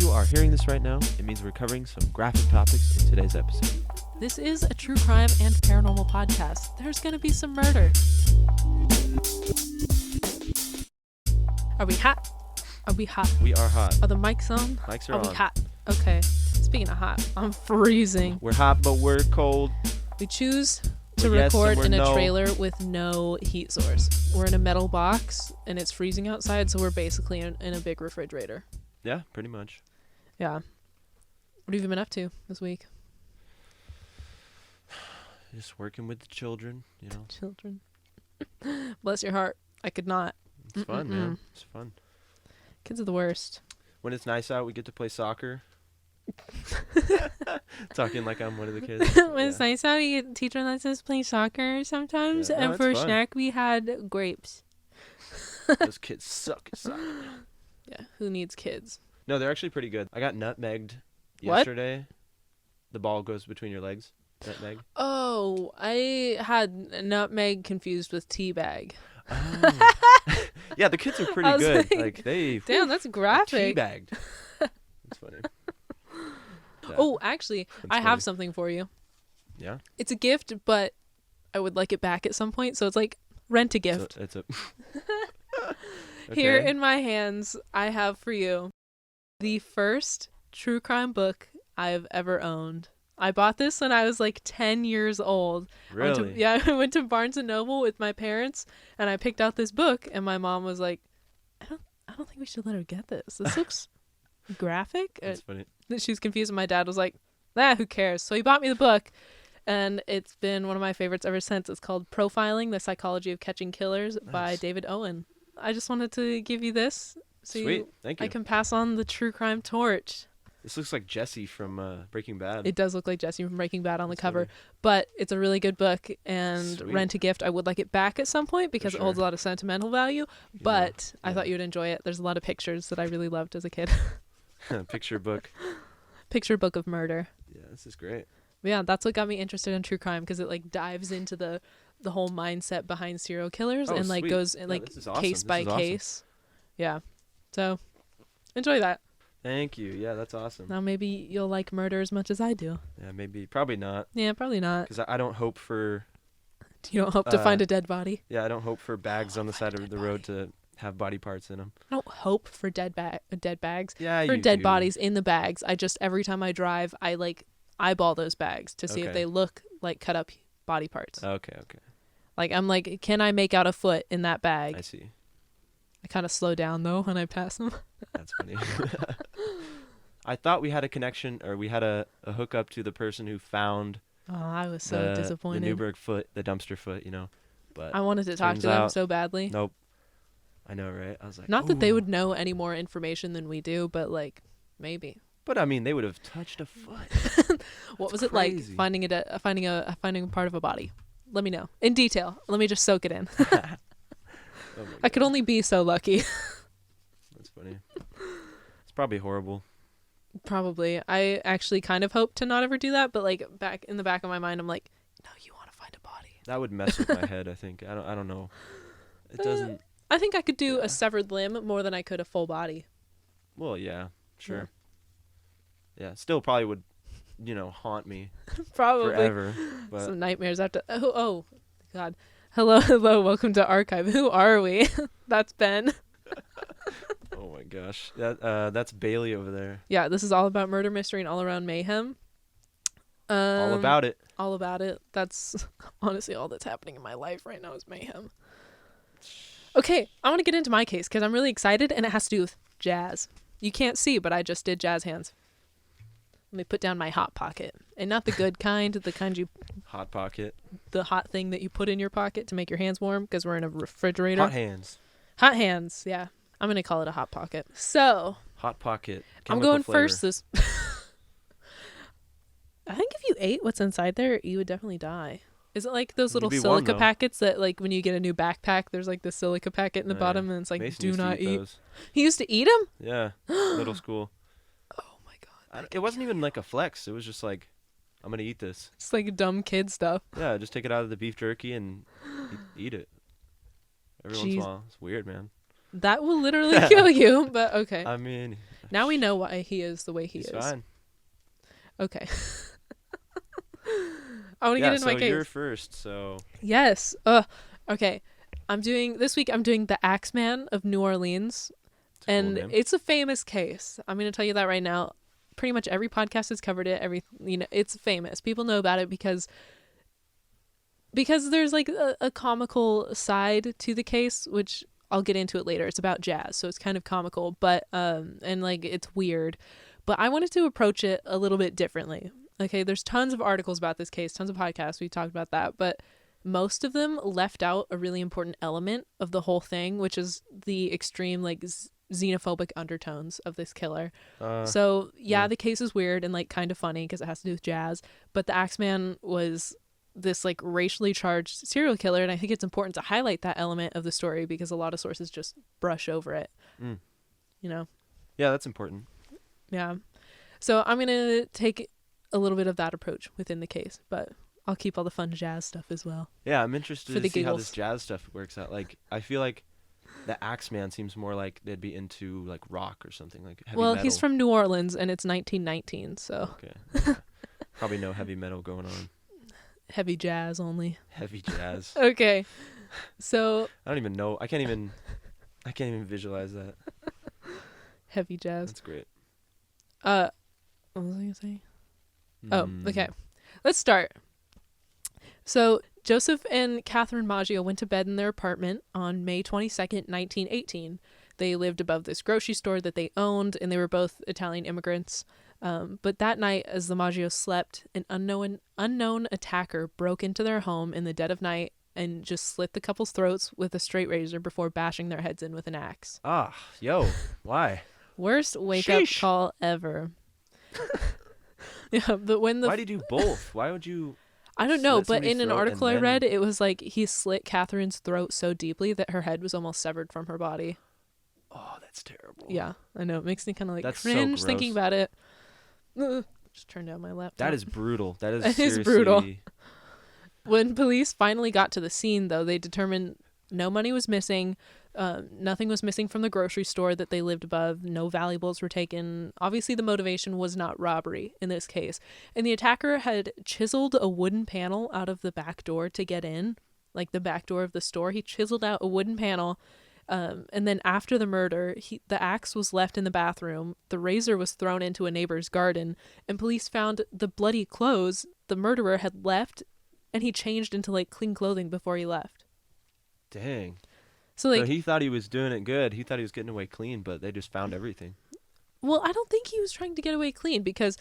you are hearing this right now, it means we're covering some graphic topics in today's episode. This is a true crime and paranormal podcast. There's going to be some murder. Are we hot? Are we hot? We are hot. Are the mics on? Mics are Are on. we hot? Okay. Speaking of hot, I'm freezing. We're hot, but we're cold. We choose to We're yes and record we're in a no. trailer with no heat source. We're in a metal box and it's freezing outside, so we're basically in a big refrigerator. Yeah, pretty much. Yeah. What have you been up to this week? Just working with the children, you know. Children. Bless your heart. I could not. It's fun, man. It's fun. Kids are the worst. When it's nice out, we get to play soccer. Talking like I'm one of the kids. When it's nice out, we get teacher lets us play soccer sometimes, Yeah. No, and it's for a fun. snack we had grapes. Those kids suck at soccer. Yeah, who needs kids? No, they're actually pretty good. I got nutmegged What? yesterday. The ball goes between your legs. Nutmeg. Oh, I had nutmeg confused with teabag. Oh. Yeah, the kids are I pretty was good. like, They Damn, that's graphic. teabagged. That's funny. Yeah, Oh, actually, that's I have funny. something for you. Yeah. It's a gift, but I would like it back at some point, so it's like rent a So gift. it's a. Here Okay. in my hands, I have for you the first true crime book I've ever owned. I bought this when I was like 10 years old. Really? I went to Barnes and Noble with my parents, and I picked out this book, and my mom was like, I don't think we should let her get this. This looks graphic. That's funny. She was confused, and my dad was like, who cares? So he bought me the book, and it's been one of my favorites ever since. It's called Profiling: The Psychology of Catching Killers by Nice. David Owen. I just wanted to give you this so Sweet. Thank you. I can pass on the true crime torch. This looks like Jesse from Breaking Bad. It does look like Jesse from Breaking Bad on the That's cover, funny. but it's a really good book, and Sweet. rent a gift. I would like it back at some point because it holds a sure. lot of sentimental value, but I yeah. thought you would enjoy it. There's a lot of pictures that I really loved as a kid. Picture book. Picture book of murder. Yeah, this is great. But yeah, that's what got me interested in true crime, because it like dives into the whole mindset behind serial killers, Oh, and like sweet. goes in Yeah, like this is awesome. case This by is awesome. case. Yeah. So enjoy that. Thank you. Yeah, that's awesome. Now maybe you'll like murder as much as I do. Yeah, maybe. Probably not. Yeah, probably not. Because I don't hope for. You don't hope to find a dead body. Yeah, I don't hope for bags on the side of the road to have body parts in them. I don't hope for dead bags. Yeah, For you dead do. bodies in the bags. I just, every time I drive, I like eyeball those bags to see if Okay. they look like cut up body parts. Okay. Like, I'm like, can I make out a foot in that bag? I see. I kind of slow down though when I pass them. That's funny. I thought we had a connection, or we had a hookup to the person who found Oh, I was so the disappointed. Newberg foot, the dumpster foot, you know. But I wanted to talk turns to them out- so badly. nope. I know, right? I was like, Not that they "Ooh." would know any more information than we do, but like maybe. But I mean, they would have touched a foot. What was That's it like crazy. finding a part of a body? Let me know in detail. Let me just soak it in. Oh my I could God. only be so lucky. That's funny. It's probably horrible. Probably. I actually kind of hope to not ever do that, but like back in the back of my mind, I'm like, no, you want to find a body. That would mess with my head. I think. I don't know. It doesn't. I think I could do Yeah. a severed limb more than I could a full body. Well, yeah, sure. Yeah, still probably would, haunt me Probably. forever. But Some nightmares after. Oh, God. Hello. Welcome to Archive. Who are we? That's Ben. oh my gosh, that's Bayli over there. Yeah, this is all about murder mystery and all around mayhem. All about it. All about it. That's honestly all that's happening in my life right now is mayhem. Okay, I want to get into my case because I'm really excited, and it has to do with jazz. You can't see, but I just did jazz hands. Let me put down my hot pocket, and not the good kind, the kind Hot pocket. the hot thing that you put in your pocket to make your hands warm because we're in a refrigerator. Hot hands. Hot hands, yeah. I'm gonna call it a hot pocket. So Hot pocket. I'm chemical going flavor. first. This. I think if you ate what's inside there, you would definitely die. Is it like those You'd little be warm, silica though. packets that, like, when you get a new backpack, there's like the silica packet in the Oh, yeah. bottom, and it's like, Mason do used to not eat. those. He used to eat them. Yeah, middle school. Oh my god, It wasn't even like a flex. It was just like, I'm gonna eat this. it's like dumb kid stuff. Yeah, just take it out of the beef jerky and eat it. Every once in Jeez. a while. It's weird, man. That will literally kill you. But okay. I mean, Now we know why he is the way he He's is. fine. Okay. I want to get into my case. You're first, so. Yes. Okay. This week I'm doing the Axeman of New Orleans. And it's a famous case. I'm going to tell you that right now. Pretty much every podcast has covered it. It's famous. People know about it because there's like a comical side to the case, which I'll get into it later. It's about jazz, so it's kind of comical, but and like it's weird. But I wanted to approach it a little bit differently. Okay, there's tons of articles about this case, tons of podcasts. We talked about that, but most of them left out a really important element of the whole thing, which is the extreme like xenophobic undertones of this killer. So yeah, the case is weird and like kind of funny because it has to do with jazz, but the Axeman was this like racially charged serial killer, and I think it's important to highlight that element of the story because a lot of sources just brush over it. You know? Yeah, that's important. Yeah. So I'm gonna take a little bit of that approach within the case, but I'll keep all the fun jazz stuff as well. Yeah, I'm interested to see giggles. how this jazz stuff works out. Like, I feel like the Axeman seems more like they'd be into like rock or something, like heavy metal. He's from New Orleans and it's 1919, so okay. Probably no heavy metal going on. Heavy jazz only. Heavy jazz. Okay. So I don't even know. I can't even visualize that. Heavy jazz. That's great. What was I gonna say? Oh, okay. Let's start. So Joseph and Catherine Maggio went to bed in their apartment on May 22nd, 1918. They lived above this grocery store that they owned, and they were both Italian immigrants. But that night, as the Maggios slept, an unknown attacker broke into their home in the dead of night and just slit the couple's throats with a straight razor before bashing their heads in with an axe. Why? Worst wake-up call ever. Yeah, but why'd he do both? Why would you? I don't know, but in an article I read, it was like he slit Catherine's throat so deeply that her head was almost severed from her body. Oh, that's terrible. Yeah, I know. It makes me kind of like that's cringe so thinking about it. Just turned down my laptop. That is brutal. That is That seriously... is brutal. When police finally got to the scene, though, they determined no money was missing. Nothing was missing from the grocery store that they lived above. No valuables were taken. Obviously, the motivation was not robbery in this case. And the attacker had chiseled a wooden panel out of the back door to get in, like the back door of the store. He chiseled out a wooden panel. And then after the murder, the axe was left in the bathroom. The razor was thrown into a neighbor's garden. And police found the bloody clothes the murderer had left. And he changed into like clean clothing before he left. Dang. So he thought he was doing it good. He thought he was getting away clean, but they just found everything. Well, I don't think he was trying to get away clean because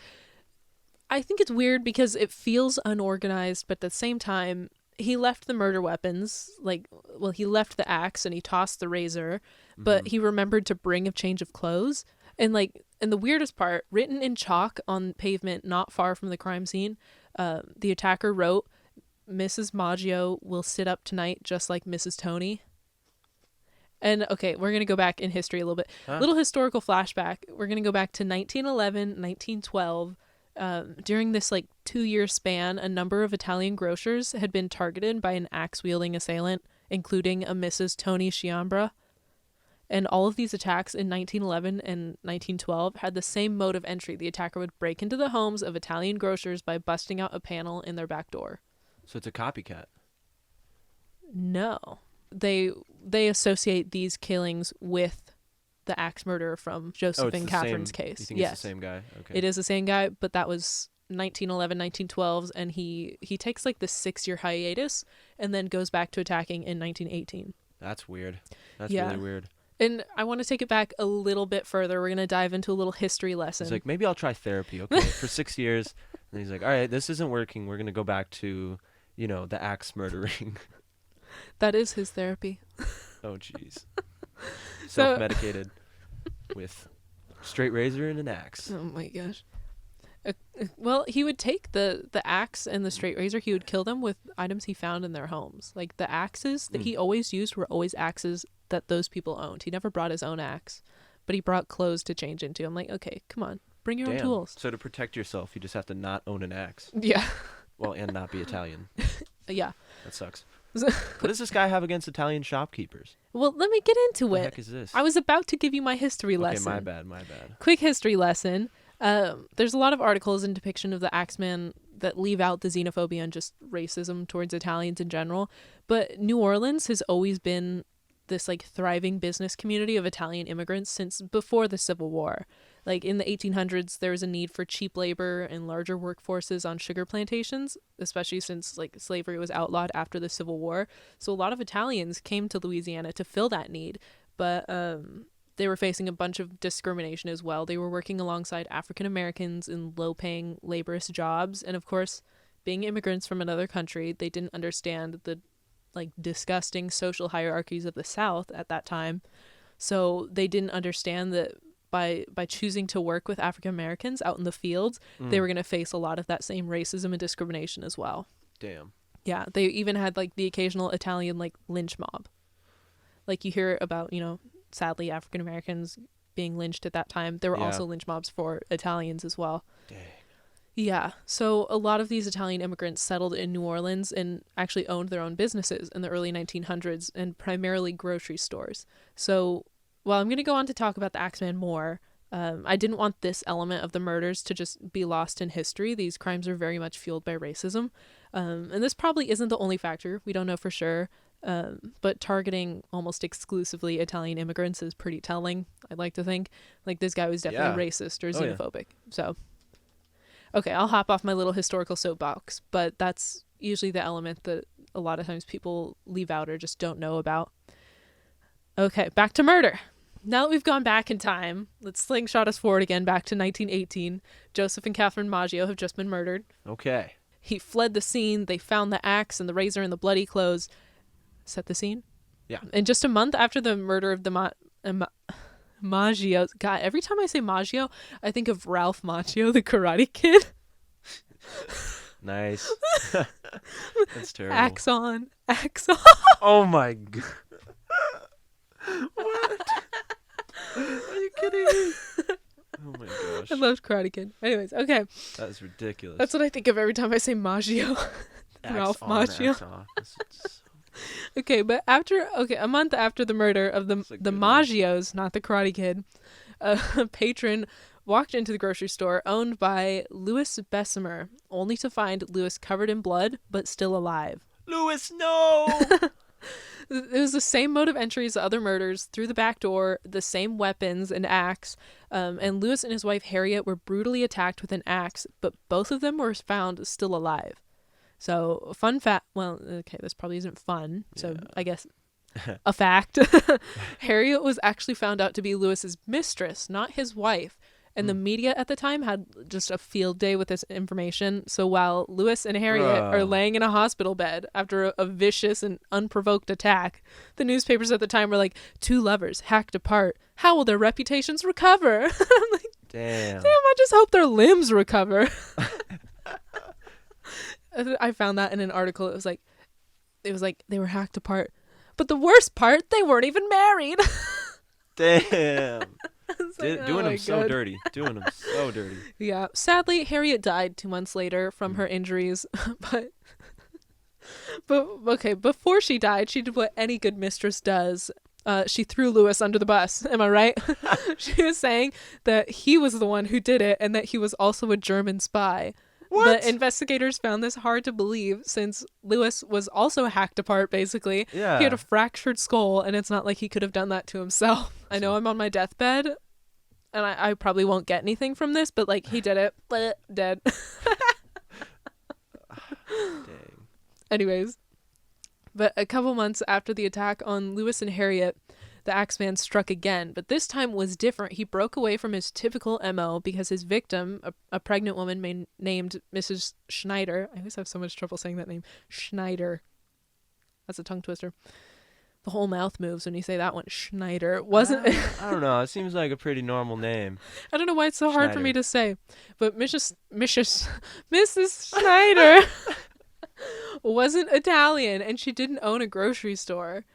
I think it's weird because it feels unorganized, but at the same time, he left the murder weapons. He left the axe and he tossed the razor, but he remembered to bring a change of clothes. And the weirdest part, written in chalk on pavement not far from the crime scene, the attacker wrote, "Mrs. Maggio will sit up tonight just like Mrs. Tony." And okay, we're going to go back in history a little bit. Little historical flashback. We're going to go back to 1911, 1912. During this 2-year span, a number of Italian grocers had been targeted by an axe-wielding assailant, including a Mrs. Tony Sciambra. And all of these attacks in 1911 and 1912 had the same mode of entry. The attacker would break into the homes of Italian grocers by busting out a panel in their back door. So it's a copycat. No. They associate these killings with the axe murder from Joseph and Catherine's case. You think it's the same guy? Okay. It is the same guy, but that was 1911, 1912, and he takes the 6-year hiatus and then goes back to attacking in 1918. That's weird. That's really weird. And I want to take it back a little bit further. We're going to dive into a little history lesson. He's like, maybe I'll try therapy, okay, for 6 years. And he's like, all right, this isn't working. We're going to go back to, the axe murdering. That is his therapy. Oh, jeez. Self-medicated with straight razor and an axe. Oh, my gosh. Well, he would take the axe and the straight razor. He would kill them with items he found in their homes. The axes that he always used were always axes that those people owned. He never brought his own axe, but he brought clothes to change into. I'm like, okay, come on. Bring your own tools. So to protect yourself, you just have to not own an axe. Yeah. Well, and not be Italian. Yeah. That sucks. What does this guy have against Italian shopkeepers? Well, let me get into What the it. heck is this? I was about to give you my history Okay, lesson. my bad. Quick history lesson. There's a lot of articles and depiction of the Axeman that leave out the xenophobia and just racism towards Italians in general. But New Orleans has always been this like thriving business community of Italian immigrants since before the Civil War. Like in the 1800s, there was a need for cheap labor and larger workforces on sugar plantations, especially since like slavery was outlawed after the Civil War. So a lot of Italians came to Louisiana to fill that need, but they were facing a bunch of discrimination as well. They were working alongside African Americans in low-paying laborious jobs, and of course, being immigrants from another country, they didn't understand the like disgusting social hierarchies of the South at that time. So they didn't understand that by choosing to work with African Americans out in the fields, they were going to face a lot of that same racism and discrimination as well. Damn. Yeah, they even had like the occasional Italian like lynch mob. Like you hear about, you know, sadly African Americans being lynched at that time. There were also lynch mobs for Italians as well. Dang. Yeah, so a lot of these Italian immigrants settled in New Orleans and actually owned their own businesses in the early 1900s and primarily grocery stores. So while I'm going to go on to talk about the Axeman more, I didn't want this element of the murders to just be lost in history. These crimes are very much fueled by racism. And this probably isn't the only factor. We don't know for sure. But targeting almost exclusively Italian immigrants is pretty telling, I'd like to think. Like this guy was definitely racist or xenophobic. So, okay, I'll hop off my little historical soapbox, but that's usually the element that a lot of times people leave out or just don't know about. Okay, back to murder. Now that we've gone back in time, let's slingshot us forward again back to 1918. Joseph and Catherine Maggio have just been murdered. Okay. He fled the scene. They found the axe and the razor and the bloody clothes. Set the scene? Yeah. And just a month after the murder of the Maggio, God, every time I say Maggio, I think of Ralph Macchio, the Karate Kid. Nice. That's terrible. Axon. Oh my god. What? Are you kidding me? Oh my gosh. I love Karate Kid. Anyways, okay. That is ridiculous. That's what I think of every time I say Maggio. Ralph Macchio. Okay, but a month after the murder of the Maggios, not the Karate Kid, a patron walked into the grocery store owned by Louis Bessemer, only to find Louis covered in blood, but still alive. Louis, no! It was the same mode of entry as the other murders, through the back door, the same weapons, an axe, and Louis and his wife Harriet were brutally attacked with an axe, but both of them were found still alive. So, fun fact, well, okay, this probably isn't fun, so I guess a fact. Harriet was actually found out to be Louis's mistress, not his wife. And the media at the time had just a field day with this information. So while Louis and Harriet are laying in a hospital bed after a vicious and unprovoked attack, the newspapers at the time were like, 2 lovers hacked apart. How will their reputations recover? I'm like, damn, I just hope their limbs recover. I found that in an article. It was like they were hacked apart. But the worst part, they weren't even married. Damn. Like, doing them so dirty. Doing them so dirty. Yeah. Sadly, Harriet died 2 months later from her injuries. But okay, before she died, she did what any good mistress does. She threw Louis under the bus. Am I right? She was saying that he was the one who did it and that he was also a German spy. What? The investigators found this hard to believe since Louis was also hacked apart, basically. Yeah. He had a fractured skull, and it's not like he could have done that to himself. I know I'm on my deathbed, and I probably won't get anything from this, but, like, he did it. Dead. Dang. Anyways. But a couple months after the attack on Louis and Harriet, the Axeman struck again, but this time was different. He broke away from his typical MO because his victim, a pregnant woman named Mrs. Schneider, I always have so much trouble saying that name, Schneider. That's a tongue twister. The whole mouth moves when you say that one. Schneider. Wasn't I don't know. It seems like a pretty normal name. I don't know why it's so hard for me to say. But Mrs. Schneider wasn't Italian, and she didn't own a grocery store.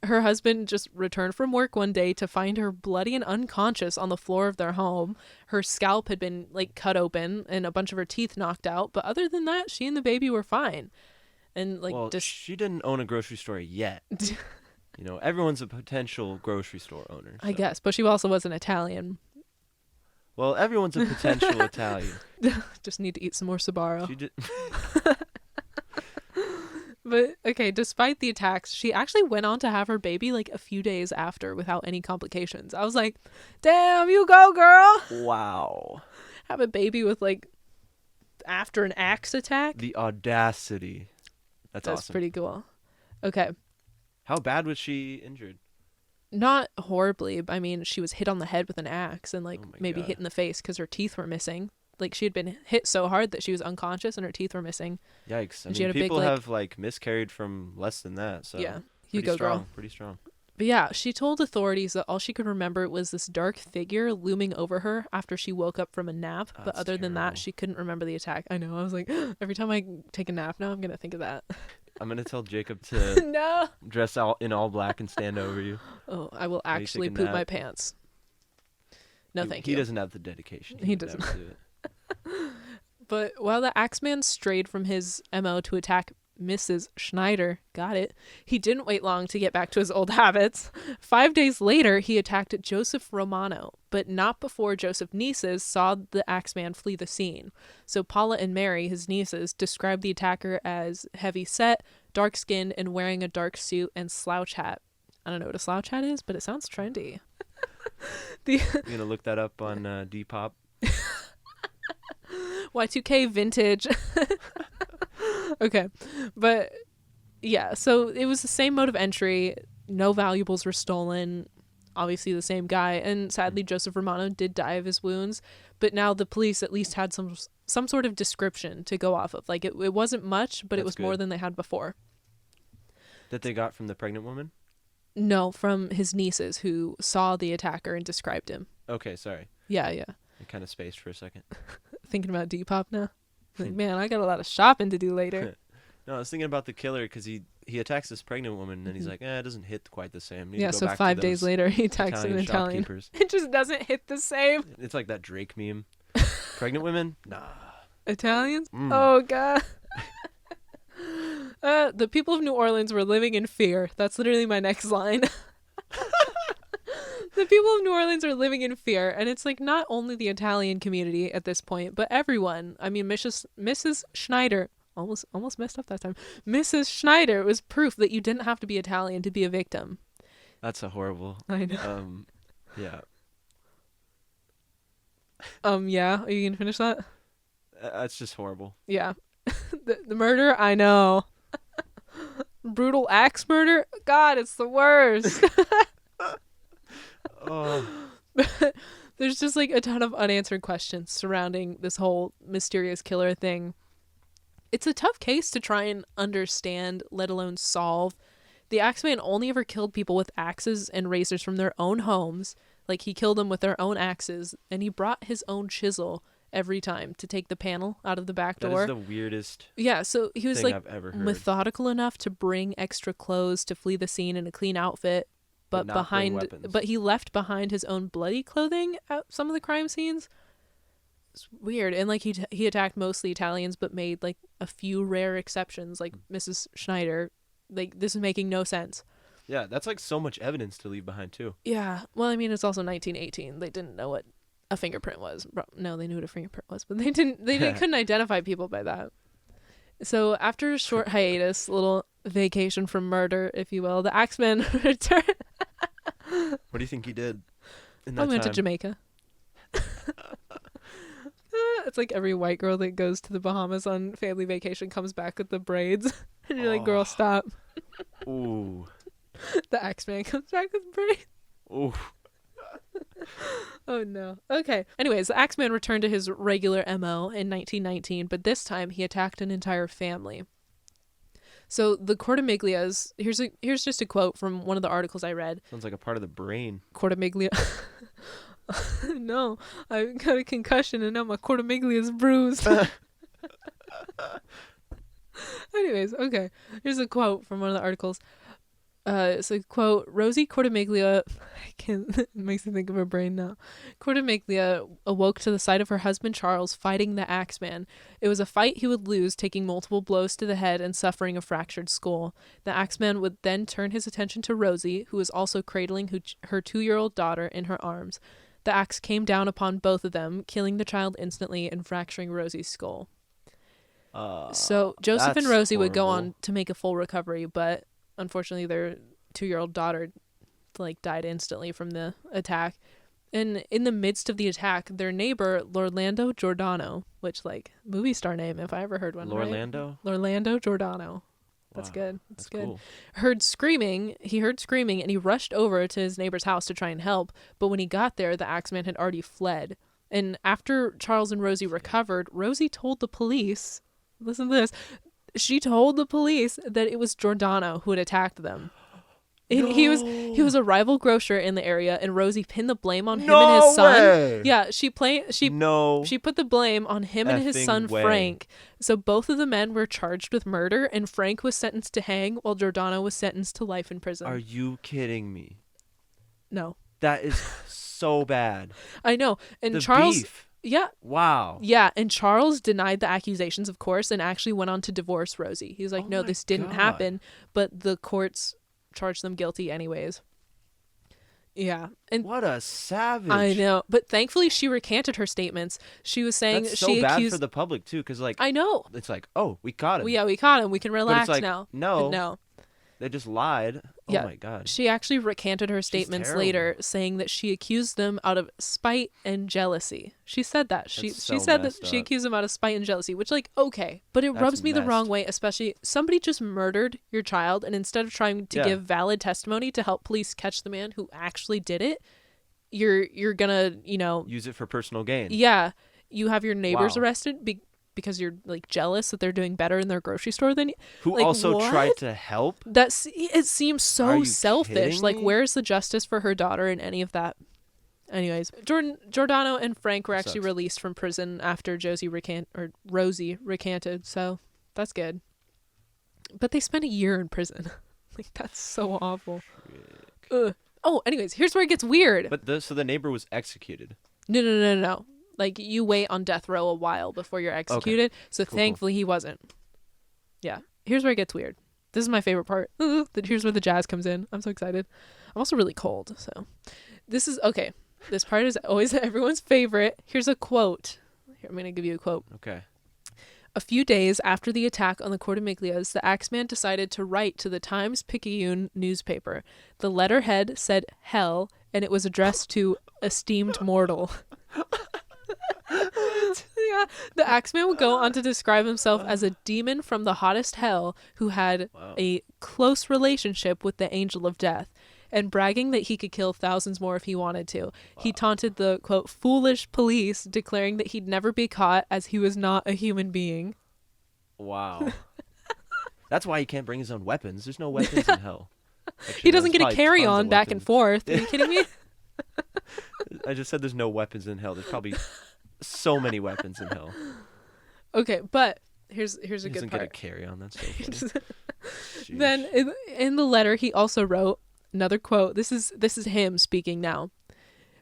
Her husband just returned from work one day to find her bloody and unconscious on the floor of their home. Her scalp had been, like, cut open and a bunch of her teeth knocked out. But other than that, she and the baby were fine. And like well, she didn't own a grocery store yet. You know, everyone's a potential grocery store owner. I so. guess, but she also wasn't Italian. Well, everyone's a potential Italian. Just need to eat some more Sbarro. She did. But okay, despite the attacks, she actually went on to have her baby like a few days after without any complications. I was like, damn, you go, girl. Wow. Have a baby with like after an axe attack. The audacity. That's awesome. Pretty cool. Okay. How bad was she injured? Not horribly. I mean, she was hit on the head with an axe and like Oh my maybe God. hit in the face because her teeth were missing. Like she had been hit so hard that she was unconscious and her teeth were missing. Yikes. I And she mean, had a big, people like- have like miscarried from less than that. So Yeah. You pretty go, strong, girl. Pretty strong. But yeah, she told authorities that all she could remember was this dark figure looming over her after she woke up from a nap. Oh, But that's other than that, terrible. she couldn't remember the attack. I know. I was like, every time I take a nap now, I'm going to think of that. I'm gonna tell Jacob to No. dress in all black and stand over you. Oh, I will you take actually a poop my nap. pants. No, thank He you. doesn't have the dedication. He would doesn't. never do it. But while the Axeman strayed from his MO to attack Mrs. Schneider, got it, he didn't wait long to get back to his old habits. 5 days later, he attacked Joseph Romano, but not before Joseph's nieces saw the Axeman flee the scene. So Paula and Mary, his nieces, described the attacker as heavy-set, dark-skinned, and wearing a dark suit and slouch hat. I don't know what a slouch hat is, but it sounds trendy. You gonna look that up on Depop? Y2K vintage. Okay. But yeah, so it was the same mode of entry. No valuables were stolen. Obviously the same guy. And sadly, Joseph Romano did die of his wounds. But now the police at least had some sort of description to go off of. Like it wasn't much, but it That's was more good. than they had before. That they got from the pregnant woman? No, from his nieces who saw the attacker and described him. Okay, sorry. Yeah. I kind of spaced for a second. Thinking about Depop now. Like, man, I got a lot of shopping to do later. No, I was thinking about the killer because he attacks this pregnant woman and then he's like, it doesn't hit quite the same. Need to Yeah, go so back to 5 days those later, he attacks an Italian. shopkeepers. It just doesn't hit the same. It's like that Drake meme. Pregnant women? Nah. Italians? Mm. Oh, God. The people of New Orleans were living in fear. That's literally my next line. The people of New Orleans are living in fear, and it's like not only the Italian community at this point, but everyone. I mean, Mrs. Schneider almost messed up that time. Mrs. Schneider was proof that you didn't have to be Italian to be a victim. That's a horrible. I know. Yeah. Yeah. Are you gonna finish that? That's just horrible. Yeah. The murder, I know. Brutal axe murder? God, it's the worst. Oh. There's just like a ton of unanswered questions surrounding this whole mysterious killer thing. It's a tough case to try and understand, let alone solve. The Axeman only ever killed people with axes and razors from their own homes. Like he killed them with their own axes, and he brought his own chisel every time to take the panel out of the back That door. is the weirdest Yeah, so he was thing like I've ever heard. methodical enough to bring extra clothes to flee the scene in a clean outfit, But not bring weapons. but he left behind his own bloody clothing at some of the crime scenes. It's weird. And like he attacked mostly Italians but made like a few rare exceptions like Mrs. Schneider. Like this is making no sense. Yeah, that's like so much evidence to leave behind too. Yeah. Well, I mean it's also 1918. They didn't know what a fingerprint was. No, they knew what a fingerprint was, but they couldn't identify people by that. So after a short hiatus, little vacation from murder, if you will, the Axeman returned. What do you think he did in that I went to time? Jamaica. It's like every white girl that goes to the Bahamas on family vacation comes back with the braids. And you're like, girl, Oh. stop. Ooh. The Axeman comes back with braids. Ooh. Oh, no. Okay. Anyways, the Axeman returned to his regular MO in 1919, but this time he attacked an entire family. So the Cortamiglias, here's just a quote from one of the articles I read. Sounds like a part of the brain. Cortamiglia. No, I got a concussion and now my cortamiglia is bruised. Anyways, okay. Here's a quote from one of the articles. So quote, Rosie Cortimiglia, it makes me think of her brain now. Cortimiglia awoke to the sight of her husband Charles fighting the Axeman. It was a fight he would lose, taking multiple blows to the head and suffering a fractured skull. The Axeman would then turn his attention to Rosie, who was also cradling her 2-year-old daughter in her arms. The axe came down upon both of them, killing the child instantly and fracturing Rosie's skull. So Joseph and Rosie would go on to make a full recovery, but unfortunately their 2-year-old daughter died instantly from the attack. And in the midst of the attack, their neighbor Lorlando Giordano, which movie star name if I ever heard one. Lorlando? Right? Lorlando Giordano. That's good. That's good. Cool. He heard screaming and he rushed over to his neighbor's house to try and help, but when he got there, the Axeman had already fled. And after Charles and Rosie recovered, Rosie told the police, listen to this, she told the police that it was Giordano who had attacked them. No. He was a rival grocer in the area, and Rosie pinned the blame on him and his son. Way. Yeah, she put the blame on him and his son Frank. So both of the men were charged with murder, and Frank was sentenced to hang while Giordano was sentenced to life in prison. Are you kidding me? No. That is so bad. I know. And the Charles beef. Yeah. Wow. Yeah, and Charles denied the accusations, of course, and actually went on to divorce Rosie. He was like, no, this didn't happen, but the courts charged them guilty anyways. Yeah. And what a savage. I know. But thankfully she recanted her statements. She was saying that's so bad for the public too, because I know. It's oh, we caught him. Yeah, we caught him. We can relax but it's now. No. They just lied. Oh my God. She actually recanted her statements later, saying that she accused them out of spite and jealousy. She said that. She said that she accused them out of spite and jealousy, which okay, but it rubs me the wrong way, especially somebody just murdered your child, and instead of trying to give valid testimony to help police catch the man who actually did it, you're gonna, use it for personal gain. Yeah. You have your neighbors arrested because you're jealous that they're doing better in their grocery store than you. Who also tried to help? It seems so selfish. Kidding me? Where's the justice for her daughter in any of that? Anyways, Giordano and Frank were actually released from prison after Rosie recanted, so that's good. But they spent a year in prison. That's so awful. Ugh. Oh, anyways, here's where it gets weird. But so the neighbor was executed. No. You wait on death row a while before you're executed. Okay. So thankfully he wasn't. Yeah. Here's where it gets weird. This is my favorite part. Here's where the jazz comes in. I'm so excited. I'm also really cold. So this is okay. This part is always everyone's favorite. Here's a quote. Here, I'm going to give you a quote. Okay. A few days after the attack on the Cortimiglias, the Axeman decided to write to the Times-Picayune newspaper. The letterhead said hell, and it was addressed to esteemed mortal. Yeah, the Axeman would go on to describe himself as a demon from the hottest hell who had a close relationship with the angel of death, and bragging that he could kill thousands more if he wanted to. Wow. He taunted the, quote, foolish police, declaring that he'd never be caught as he was not a human being. Wow. That's why he can't bring his own weapons. There's no weapons in hell. Actually, he doesn't get a carry-on back and forth. Are you kidding me? I just said there's no weapons in hell. There's probably so many weapons in hell. Okay, but here's a good part. He doesn't get a carry-on. That's so funny. Then in the letter, he also wrote another quote. This is him speaking now.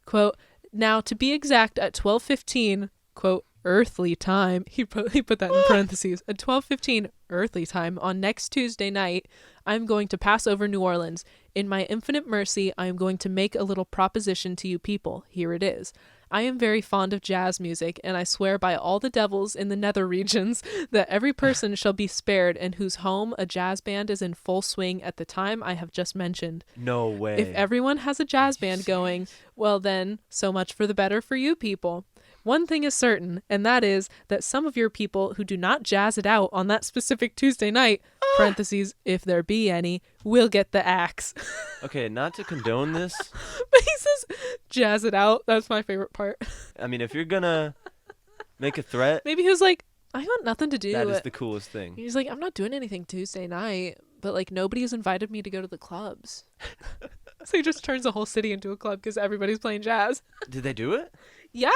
Quote, now to be exact at 12:15, quote, earthly time. He put that in parentheses. At 12:15 earthly time on next Tuesday night, I'm going to pass over New Orleans. In my infinite mercy, I am going to make a little proposition to you people. Here it is. I am very fond of jazz music, and I swear by all the devils in the nether regions that every person shall be spared in whose home a jazz band is in full swing at the time I have just mentioned. No way. If everyone has a jazz band going, well then, so much for the better for you people. One thing is certain, and that is that some of your people who do not jazz it out on that specific Tuesday night, parentheses, if there be any, will get the axe. Okay, not to condone this. But he says, jazz it out. That's my favorite part. I mean, if you're gonna make a threat. Maybe he was like, I got nothing to do. That is the coolest thing. He's like, I'm not doing anything Tuesday night, but nobody has invited me to go to the clubs. So he just turns the whole city into a club because everybody's playing jazz. Did they do it? Yeah.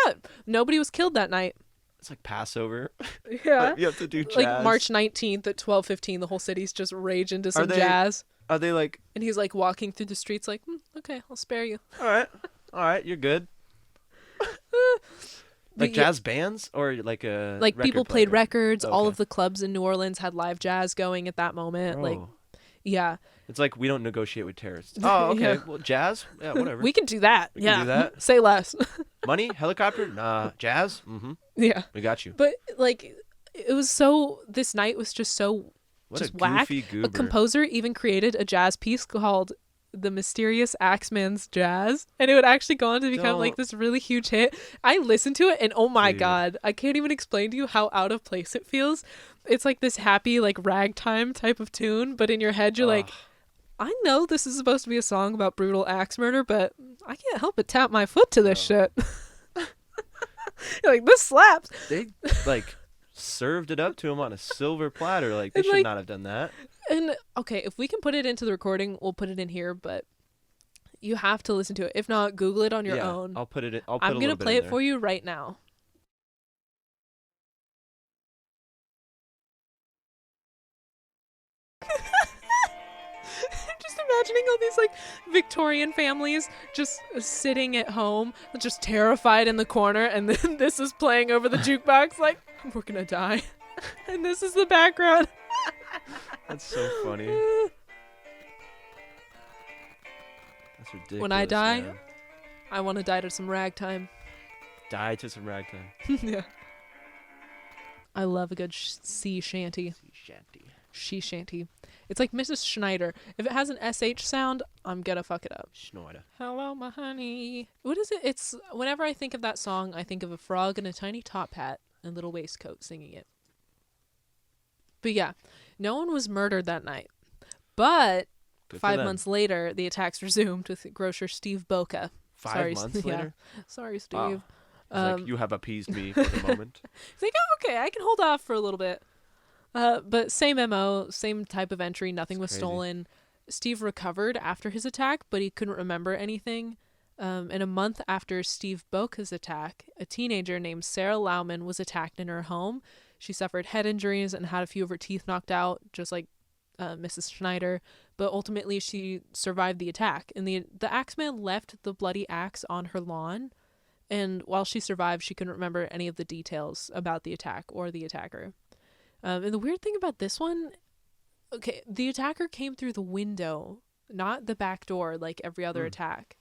Nobody was killed that night. It's like Passover. Yeah. You have to do jazz. March 19th at 12:15, the whole city's just rage into some jazz. Are they like, And he's like walking through the streets like, okay, I'll spare you. all right, you're good. Like jazz bands or like a like people record played player? records. Okay. All of the clubs in New Orleans had live jazz going at that moment. Like, Bro. yeah. It's like we don't negotiate with terrorists. Oh, okay. Yeah. Well, jazz? Yeah, whatever. We can do that. We can do that. Say less. Money? Helicopter? Nah. Jazz? Mm-hmm. Yeah. We got you. But like, it was so. This night was just so What just a whack. goofy goober. A composer even created a jazz piece called "The Mysterious Axeman's Jazz," and it would actually go on to become like this really huge hit. I listened to it, and oh my god, I can't even explain to you how out of place it feels. It's like this happy, like ragtime type of tune, but in your head, you're like, I know this is supposed to be a song about brutal axe murder, but I can't help but tap my foot to this shit. You're like, this slaps. They like served it up to him on a silver platter. Like they And, should like, not have done that. And okay, if we can put it into the recording, we'll put it in here, but you have to listen to it. If not, Google it on your own. I'll put it in. I'll put I'm a going to little bit play in it for you right now. Just imagining all these like Victorian families just sitting at home, just terrified in the corner, and then this is playing over the jukebox like, we're going to die. And this is the background. That's so funny. That's ridiculous. When I die, man. I want to die to some ragtime. Die to some ragtime. Yeah. I love a good sea shanty. Sea shanty. She shanty. It's like Mrs. Schneider. If it has an SH sound, I'm gonna fuck it up. Schneider. Hello, my honey. What is it? It's whenever I think of that song, I think of a frog in a tiny top hat and little waistcoat singing it. But yeah, no one was murdered that night. But Good for 5 them. months later, the attacks resumed with grocer Steve Boca. 5 months later? Sorry, Steve. It's like, you have appeased me for the moment. He's like, oh, okay, I can hold off for a little bit. But same MO, same type of entry. Nothing was stolen. Steve recovered after his attack, but he couldn't remember anything. And a month after Steve Boca's attack, a teenager named Sarah Laumann was attacked in her home. She suffered head injuries and had a few of her teeth knocked out, just like Mrs. Schneider. But ultimately, she survived the attack. And the Axeman left the bloody axe on her lawn. And while she survived, she couldn't remember any of the details about the attack or the attacker. And the weird thing about this one, okay, the attacker came through the window, not the back door like every other attack.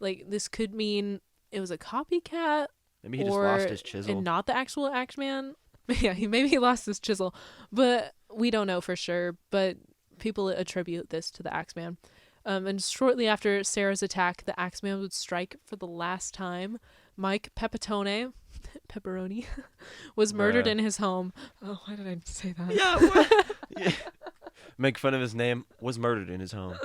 Like, this could mean it was a copycat. Maybe he just lost his chisel. And not the actual Axeman. Yeah, maybe he lost his chisel. But we don't know for sure. But people attribute this to the Axeman. And shortly after Sarah's attack, the Axeman would strike for the last time. Mike Pepitone, Pepperoni, was murdered in his home. Oh, why did I say that? Yeah, what? Yeah. Make fun of his name. Was murdered in his home.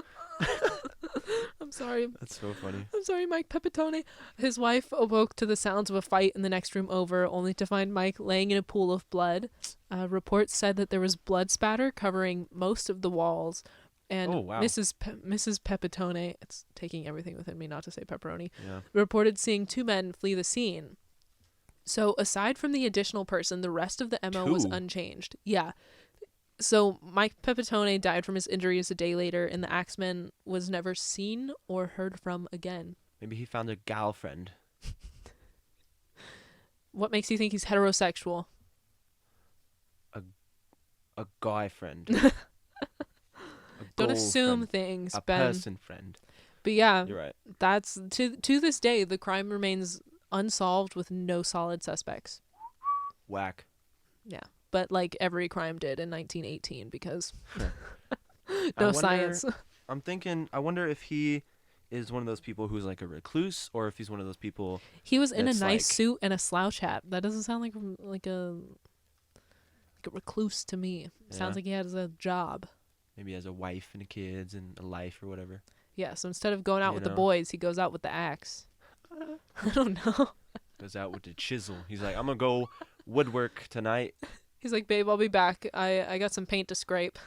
I'm sorry. That's so funny. I'm sorry, Mike Pepitone. His wife awoke to the sounds of a fight in the next room over, only to find Mike laying in a pool of blood. Reports said that there was blood spatter covering most of the walls. And Mrs. Pepitone, it's taking everything within me not to say pepperoni, reported seeing two men flee the scene. So aside from the additional person, the rest of the MO was unchanged. Yeah. So Mike Pepitone died from his injuries a day later, and the Axeman was never seen or heard from again. Maybe he found a gal friend. What makes you think he's heterosexual? A guy friend. Don't assume friend. things, a Ben. person friend. But yeah, you're right. That's to this day the crime remains unsolved with no solid suspects. Whack. Yeah, but like every crime did in 1918 because no science. I'm thinking. I wonder if he is one of those people who's like a recluse, or if he's one of those people. He was in a nice suit and a slouch hat. That doesn't sound like a recluse to me. Sounds like he has a job. Maybe he has a wife and kids and a life or whatever. Yeah, so instead of going out with the boys, he goes out with the axe. I don't know. Goes out with the chisel. He's like, I'm going to go woodwork tonight. He's like, babe, I'll be back. I got some paint to scrape.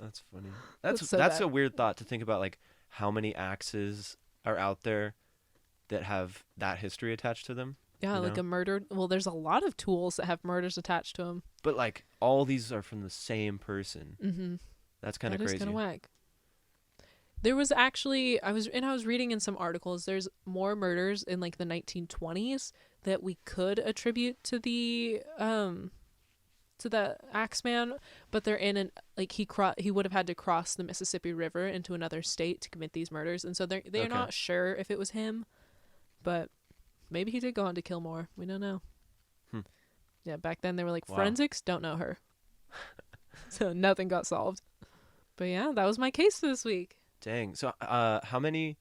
That's funny. That's bad. a weird thought to think about, like, how many axes are out there that have that history attached to them. Yeah, like a murder. Well, there's a lot of tools that have murders attached to them. But, like, all these are from the same person. Mm-hmm. That's kind of That is crazy. kind of whack. There was actually I was reading in some articles. There's more murders in like the 1920s that we could attribute to the Axeman, but they're in an like he would have had to cross the Mississippi River into another state to commit these murders, and so they're Okay. not sure if it was him, but maybe he did go on to kill more. We don't know. Yeah, back then they were like, Wow. forensics, don't know her. So nothing got solved. But yeah, that was my case this week. Dang. So, how many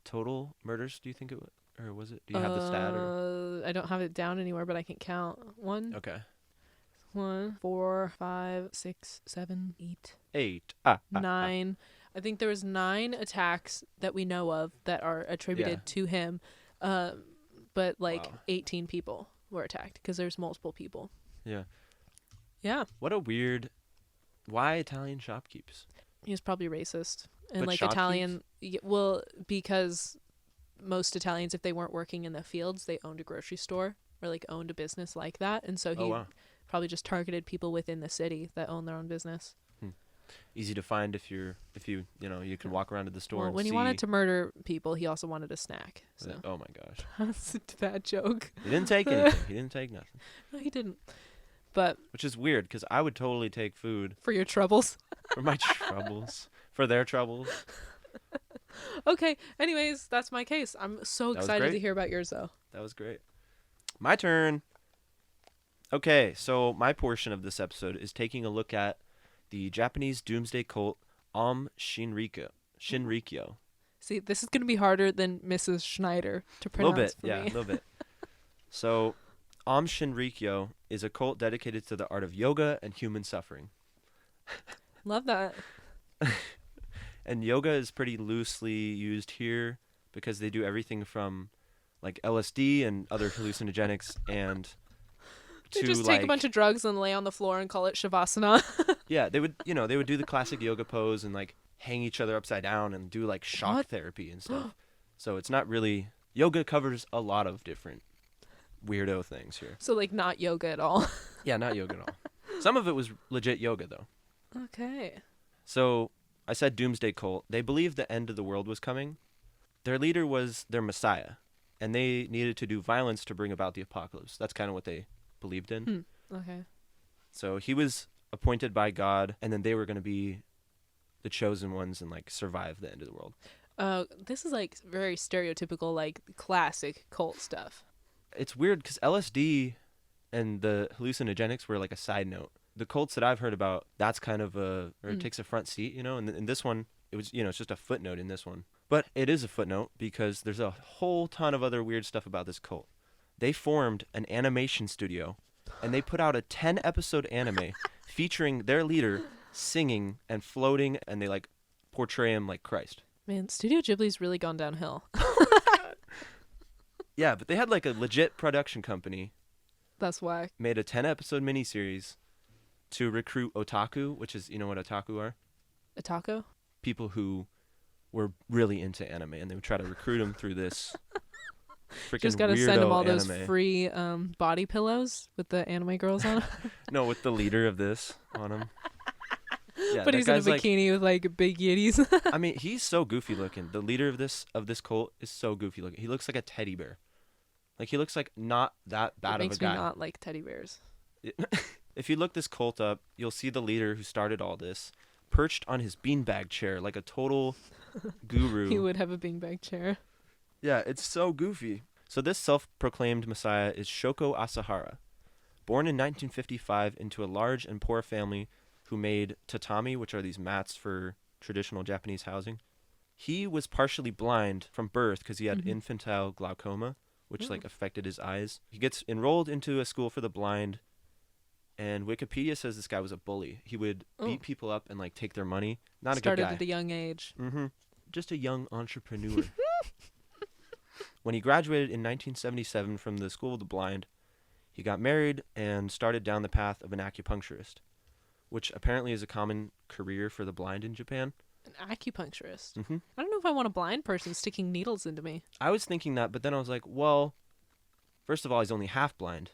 total murders do you think it was? Or was it? Do you have the stat? Or? I don't have it down anywhere, but I can count. Okay. 1, 4, 5, 6, 7, 8, 8. 9. I think there was 9 attacks that we know of that are attributed to him. But like Wow. 18 people were attacked because there's multiple people. Yeah. Yeah, What a weird. Why Italian shopkeepers? he was probably racist. And But like shopkeepers? Italian, well, because most Italians, if they weren't working in the fields, they owned a grocery store or like owned a business like that. And so he Oh wow. probably just targeted people within the city that own their own business. Easy to find if you you can walk around to the store Well, and when see. he wanted to murder people, he also wanted a snack. So Oh my gosh. that's a bad joke. He didn't take anything. He didn't take nothing. No, he didn't. But Which is weird because I would totally take food for your troubles. for my troubles, for their troubles. Okay. Anyways, that's my case. I'm so That was excited to great. hear about yours, though. That was great. My turn. Okay, so my portion of this episode is taking a look at the Japanese Doomsday Cult Shinrikyo. See, this is going to be harder than Mrs. Schneider to A little pronounce bit, for yeah, a me. little bit. So, Shinrikyo is a cult dedicated to the art of yoga and human suffering. Love that. And yoga is pretty loosely used here because they do everything from like LSD and other hallucinogenics and They to just like take a bunch of drugs and lay on the floor and call it Shavasana. yeah, they would do the classic yoga pose and like hang each other upside down and do like shock What? therapy and stuff. So it's not really yoga covers a lot of different weirdo things here. So, like, not yoga at all. Yeah, not yoga at all. Some of it was legit yoga though. Okay. So I said Doomsday Cult. They believed the end of the world was coming. Their leader was their messiah, and they needed to do violence to bring about the apocalypse. That's kind of what they believed in. Okay. So he was appointed by God, and then they were going to be the chosen ones and like survive the end of the world. This is, like, very stereotypical, like, classic cult stuff. It's weird because LSD and the hallucinogenics were like a side note. The cults that I've heard about, that's kind of it takes a front seat, and in this one, it was, it's just a footnote in this one. But it is a footnote because there's a whole ton of other weird stuff about this cult. They formed an animation studio, and they put out a 10-episode anime featuring their leader singing and floating, and they like portray him like Christ. Man, Studio Ghibli's really gone downhill. Yeah, but they had like a legit production company, That's whack. made a 10-episode miniseries to recruit otaku, which is, you know what otaku are? A taco? People who were really into anime, and they would try to recruit them through this freaking Just gotta weirdo send them all anime. those free body pillows with the anime girls on 'em. No, with the leader of this on him. Yeah, But that he's in a guy's like, bikini with, like, big yitties. I mean, he's so goofy looking. The leader of this cult is so goofy looking. He looks like a teddy bear. Like he looks like not that bad It of a makes me guy. not like teddy bears. If you look this cult up, you'll see the leader who started all this perched on his beanbag chair like a total guru. He would have a beanbag chair. Yeah, it's so goofy. So this self-proclaimed messiah is Shoko Asahara, born in 1955 into a large and poor family who made tatami, which are these mats for traditional Japanese housing. He was partially blind from birth because he had infantile glaucoma, which like affected his eyes. He gets enrolled into a school for the blind, and Wikipedia says this guy was a bully. He would beat people up and like take their money. Not Started a good guy. at a young age. Just a young entrepreneur. When he graduated in 1977 from the School of the Blind, he got married and started down the path of an acupuncturist, which apparently is a common career for the blind in Japan. An acupuncturist. Mm-hmm. I don't know if I want a blind person sticking needles into me. I was thinking that, but then I was like, well, first of all, he's only half blind.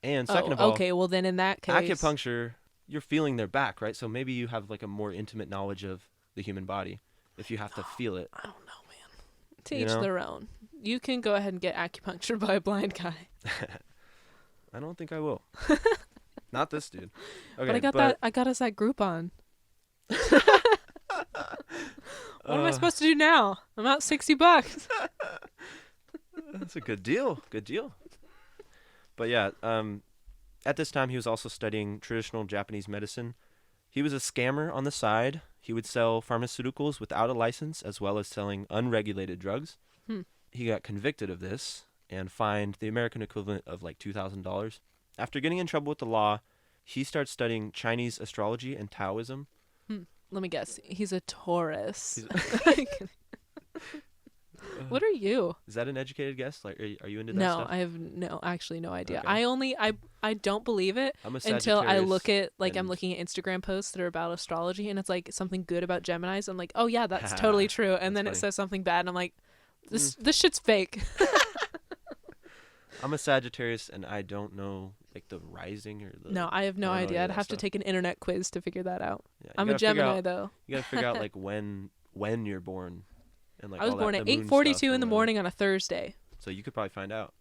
And second of all, okay, well then in that case, acupuncture, you're feeling their back, right? So maybe you have like a more intimate knowledge of the human body if you have to feel it. I don't know, man. To each their own. You can go ahead and get acupuncture by a blind guy. I don't think I will. Not this dude. Okay, but I got us that Groupon. What am I supposed to do now? I'm out $60. That's a good deal. Good deal. But yeah, at this time he was also studying traditional Japanese medicine. He was a scammer on the side. He would sell pharmaceuticals without a license as well as selling unregulated drugs. He got convicted of this and fined the American equivalent of like $2,000. After getting in trouble with the law, he starts studying Chinese astrology and Taoism. Let me guess. He's a Taurus. What are you? Is that an educated guess? Like, are you into that no, stuff? I have actually no idea. Okay. I don't believe it until I look at, like, I'm looking at Instagram posts that are about astrology, and it's like something good about Geminis. I'm like, oh yeah, that's totally true. And then it says something bad, and I'm like, this shit's fake. I'm a Sagittarius, and I don't know like the rising or the. No, I have no idea. I'd have to take an internet quiz to figure that out. Yeah, I'm a Gemini though. You gotta figure out like when you're born, and like I was born at 8:42 in the morning on a Thursday. So you could probably find out.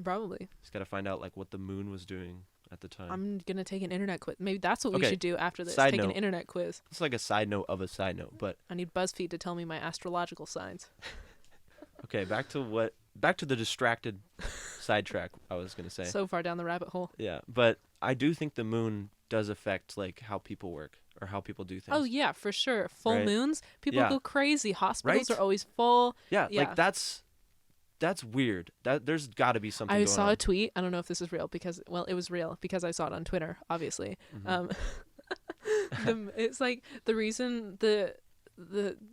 Probably. Just gotta find out like what the moon was doing at the time. I'm gonna take an internet quiz. Maybe that's what we should do after this. Take an internet quiz. It's like a side note of a side note, but I need BuzzFeed to tell me my astrological signs. Okay, back to the distracted sidetrack I was gonna say. So far down the rabbit hole. Yeah, but I do think the moon does affect like how people work or how people do things. Oh yeah, for sure. Full moons, people go crazy. Hospitals are always full. Yeah, like that's weird. There's got to be something going on. I saw a tweet. I don't know if this is real because it was real because I saw it on Twitter, obviously. It's like the reason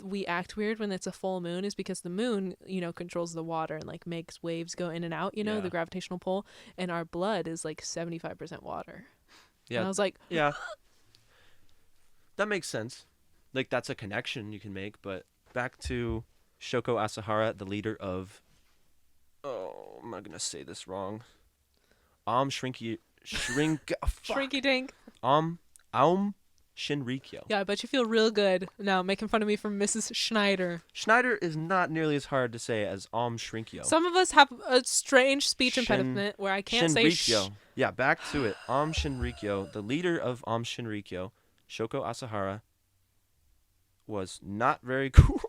we act weird when it's a full moon is because the moon, controls the water and like makes waves go in and out, the gravitational pull, and our blood is like 75% water. Yeah. And I was like, yeah. That makes sense. Like that's a connection you can make, but back to Shoko Asahara, the leader of I'm not going to say this wrong. Shrinky dink. Shinrikyo. Yeah, I bet you feel real good now making fun of me from Mrs. Schneider. Schneider is not nearly as hard to say as Shrinkyo. Some of us have a strange speech impediment where I can't say Shinrikyo. Yeah, back to it. Shinrikyo, the leader of Shinrikyo, Shoko Asahara, was not very cool.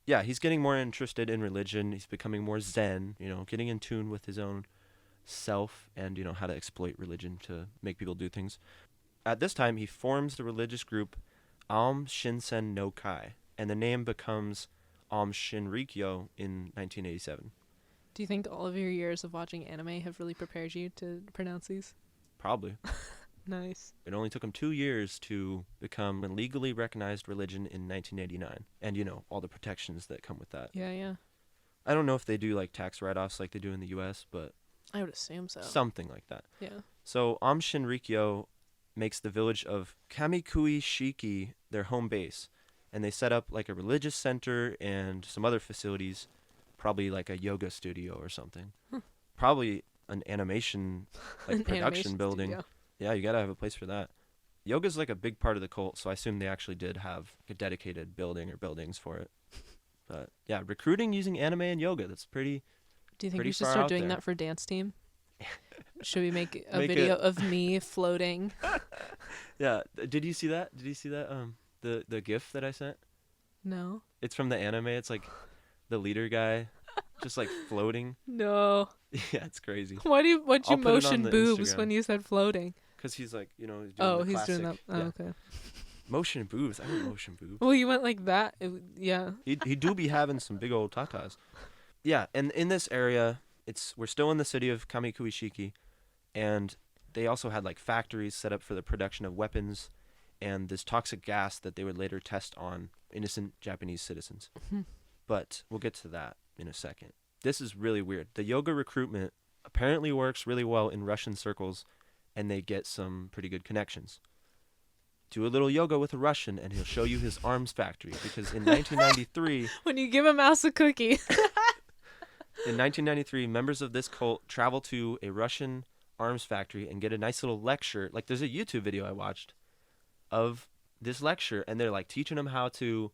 Yeah, he's getting more interested in religion. He's becoming more zen, getting in tune with his own self and, how to exploit religion to make people do things. At this time, he forms the religious group Aum Shinsen no Kai, and the name becomes Shinrikyo in 1987. Do you think all of your years of watching anime have really prepared you to pronounce these? Probably. Nice. It only took him 2 years to become a legally recognized religion in 1989, and, all the protections that come with that. Yeah. I don't know if they do, like, tax write-offs like they do in the U.S., but I would assume so. Something like that. Yeah. So Shinrikyo makes the village of Kamikui-shiki their home base, and they set up like a religious center and some other facilities, probably like a yoga studio or something. Probably an animation like production building. Studio. Yeah, you got to have a place for that. Yoga's like a big part of the cult, so I assume they actually did have a dedicated building or buildings for it. But yeah, recruiting using anime and yoga, that's pretty. Do you think we should start doing that for Dance Team? Should we make a video of me floating? Yeah. Did you see that? The GIF that I sent? No. It's from the anime. It's like the leader guy just like floating. No. Yeah, it's crazy. Why'd you motion boobs Instagram when you said floating? Because he's like, he's doing he's doing that. Oh, yeah. Okay. Motion boobs. I don't motion boobs. Well, you went like that. Yeah. He do be having some big old tatas. Yeah, and in this area, we're still in the city of Kamikui-shiki, and they also had like factories set up for the production of weapons and this toxic gas that they would later test on innocent Japanese citizens. But we'll get to that in a second. This is really weird. The yoga recruitment apparently works really well in Russian circles, and they get some pretty good connections. Do a little yoga with a Russian, and he'll show you his arms factory, because in 1993... when you give a mouse a cookie... In 1993, members of this cult travel to a Russian arms factory and get a nice little lecture. Like, there's a YouTube video I watched of this lecture, and they're like teaching them how to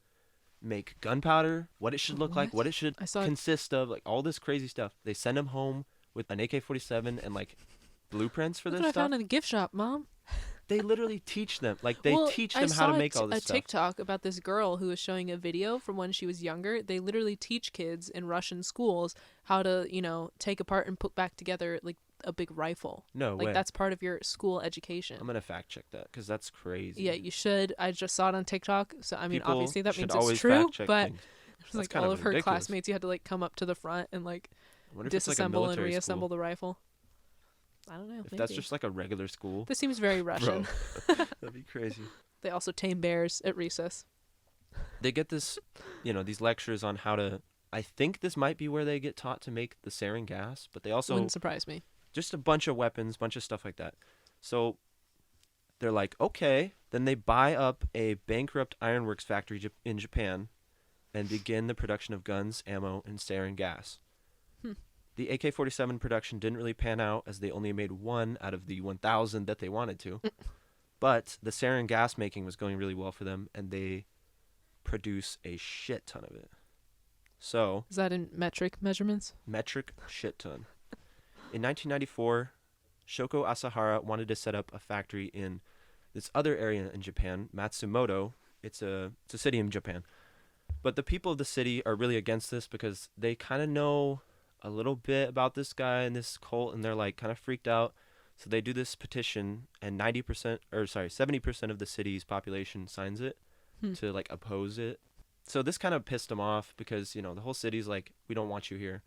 make gunpowder, what it should look like, what it should consist of, like all this crazy stuff. They send them home with an AK-47 and like blueprints for this stuff. That's what I found in the gift shop, Mom. They literally teach them, like they teach them how to make all this stuff. I saw a TikTok about this girl who was showing a video from when she was younger. They literally teach kids in Russian schools how to, you know, take apart and put back together like a big rifle. No way. Like that's part of your school education. I'm gonna fact check that because that's crazy. Yeah, you should. I just saw it on TikTok, so I mean, People obviously that means should it's true. fact check But things. like all of her ridiculous. classmates, you had to like come up to the front and like disassemble and reassemble the rifle. I don't know. If that's just like a regular school. This seems very Russian. That'd be crazy. They also tame bears at recess. They get this, you know, these lectures on how to. I think this might be where they get taught to make the sarin gas, but they also wouldn't surprise me. Just a bunch of weapons, bunch of stuff like that. So they're like, okay. Then they buy up a bankrupt ironworks factory in Japan and begin the production of guns, ammo, and sarin gas. The AK-47 production didn't really pan out as they only made one out of the 1,000 that they wanted to. But the sarin gas making was going really well for them, and they produce a shit ton of it. So is that in metric measurements? Metric shit ton. In 1994, Shoko Asahara wanted to set up a factory in this other area in Japan, Matsumoto. It's a city in Japan. But the people of the city are really against this because they kind of know a little bit about this guy and this cult, and they're like kind of freaked out. So they do this petition, and 70% of the city's population signs it to like oppose it. So this kind of pissed them off because, you know, the whole city's like, we don't want you here.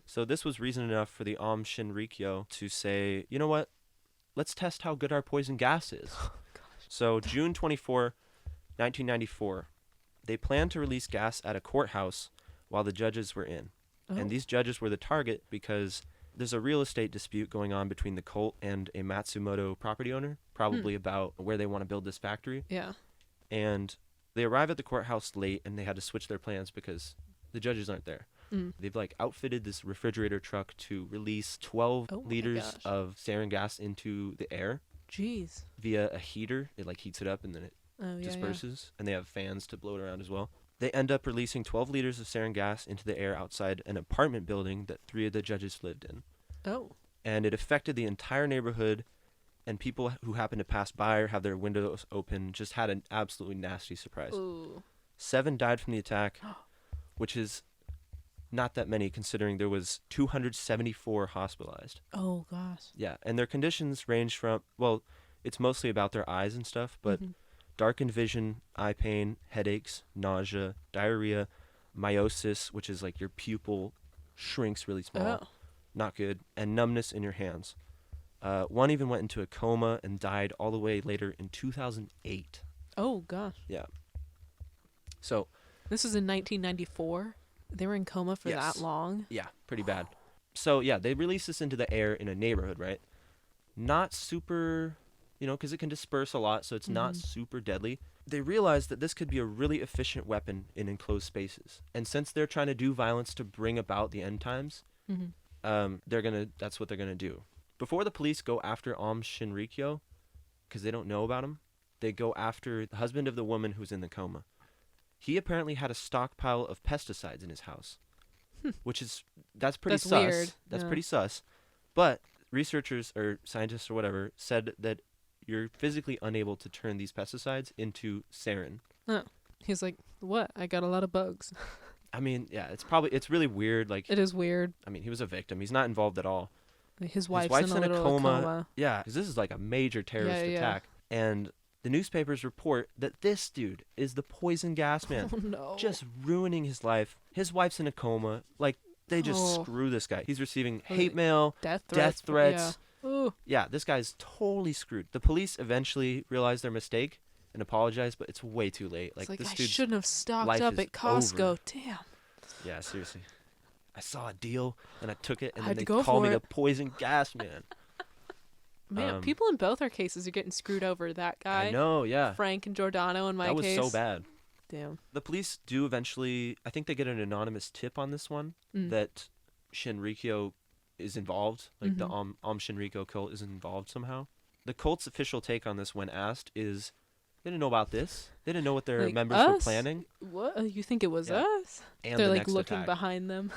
So this was reason enough for the Shinrikyo to say, you know what, let's test how good our poison gas is. So June 24, 1994, they planned to release gas at a courthouse while the judges were in. And these judges were the target because there's a real estate dispute going on between the cult and a Matsumoto property owner, probably about where they want to build this factory. Yeah. And they arrive at the courthouse late, and they had to switch their plans because the judges aren't there. They've like outfitted this refrigerator truck to release 12 liters of sarin gas into the air. Jeez. Via a heater. It like heats it up and then it disperses. And they have fans to blow it around as well. They end up releasing 12 liters of sarin gas into the air outside an apartment building that 3 of the judges lived in. Oh. And it affected the entire neighborhood, and people who happened to pass by or have their windows open just had an absolutely nasty surprise. Ooh. 7 died from the attack, which is not that many considering there was 274 hospitalized. Oh, gosh. Yeah, and their conditions range from, well, it's mostly about their eyes and stuff, but darkened vision, eye pain, headaches, nausea, diarrhea, meiosis, which is like your pupil shrinks really small. Not good. And numbness in your hands. One even went into a coma and died all the way later in 2008. Oh, gosh. Yeah. So. This was in 1994? They were in coma for that long? Yeah, pretty bad. So, yeah, they release this into the air in a neighborhood, right? Not super, you know, because it can disperse a lot, so it's not super deadly. They realize that this could be a really efficient weapon in enclosed spaces. And since they're trying to do violence to bring about the end times, that's what they're going to do. Before the police go after Shinrikyo, because they don't know about him, they go after the husband of the woman who's in the coma. He apparently had a stockpile of pesticides in his house, that's pretty sus. Weird. That's pretty sus. But researchers or scientists or whatever said that you're physically unable to turn these pesticides into sarin. Oh. He's like, what? I got a lot of bugs. I mean, yeah, it's really weird. Like, it is weird. I mean, he was a victim. He's not involved at all. His wife's in a coma. Yeah, because this is like a major terrorist attack. And the newspapers report that this dude is the poison gas man. Oh, no. Just ruining his life. His wife's in a coma. Like, they just screw this guy. He's receiving hate mail, death threats. Yeah, this guy's totally screwed. The police eventually realize their mistake and apologize, but it's way too late. Like this I dude's shouldn't have stocked up at Costco. Over. Damn. Yeah, seriously. I saw a deal and I took it, and then they called me the poison gas man. Man, people in both our cases are getting screwed over. That guy. I know, yeah. Frank and Giordano in my case. That was so bad. Damn. The police do eventually, I think they get an anonymous tip on this one that Shinrikyo is involved. Like the Shinrikyo cult is involved somehow. The cult's official take on this, when asked, is they didn't know about this. They didn't know what their Like, members were planning. What? You think it was us? And They're the like next looking attack. behind them.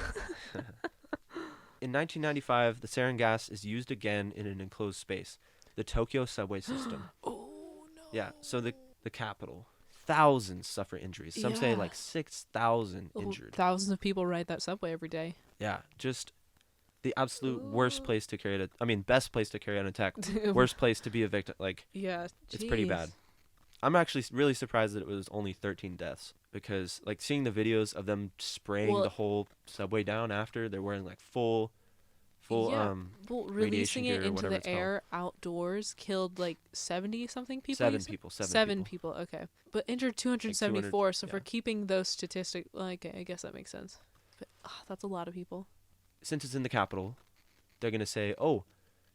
In 1995, the sarin gas is used again in an enclosed space, the Tokyo subway system. Oh no. Yeah, so the capital. Thousands suffer injuries. Some say Yeah. like 6,000 injured. Thousands of people ride that subway every day. Yeah, just the absolute worst place to carry it. I mean, best place to carry an attack. Worst place to be a victim. Like, Yeah, it's pretty bad. I'm actually really surprised that it was only 13 deaths, because like seeing the videos of them spraying the whole subway down after, they're wearing like full releasing gear it or into whatever the it's called. air outdoors killed like 70 something people. Seven people. Okay, but injured 274. So for keeping those statistics, like I guess that makes sense. But that's a lot of people. Since it's in the capital, they're gonna say, oh,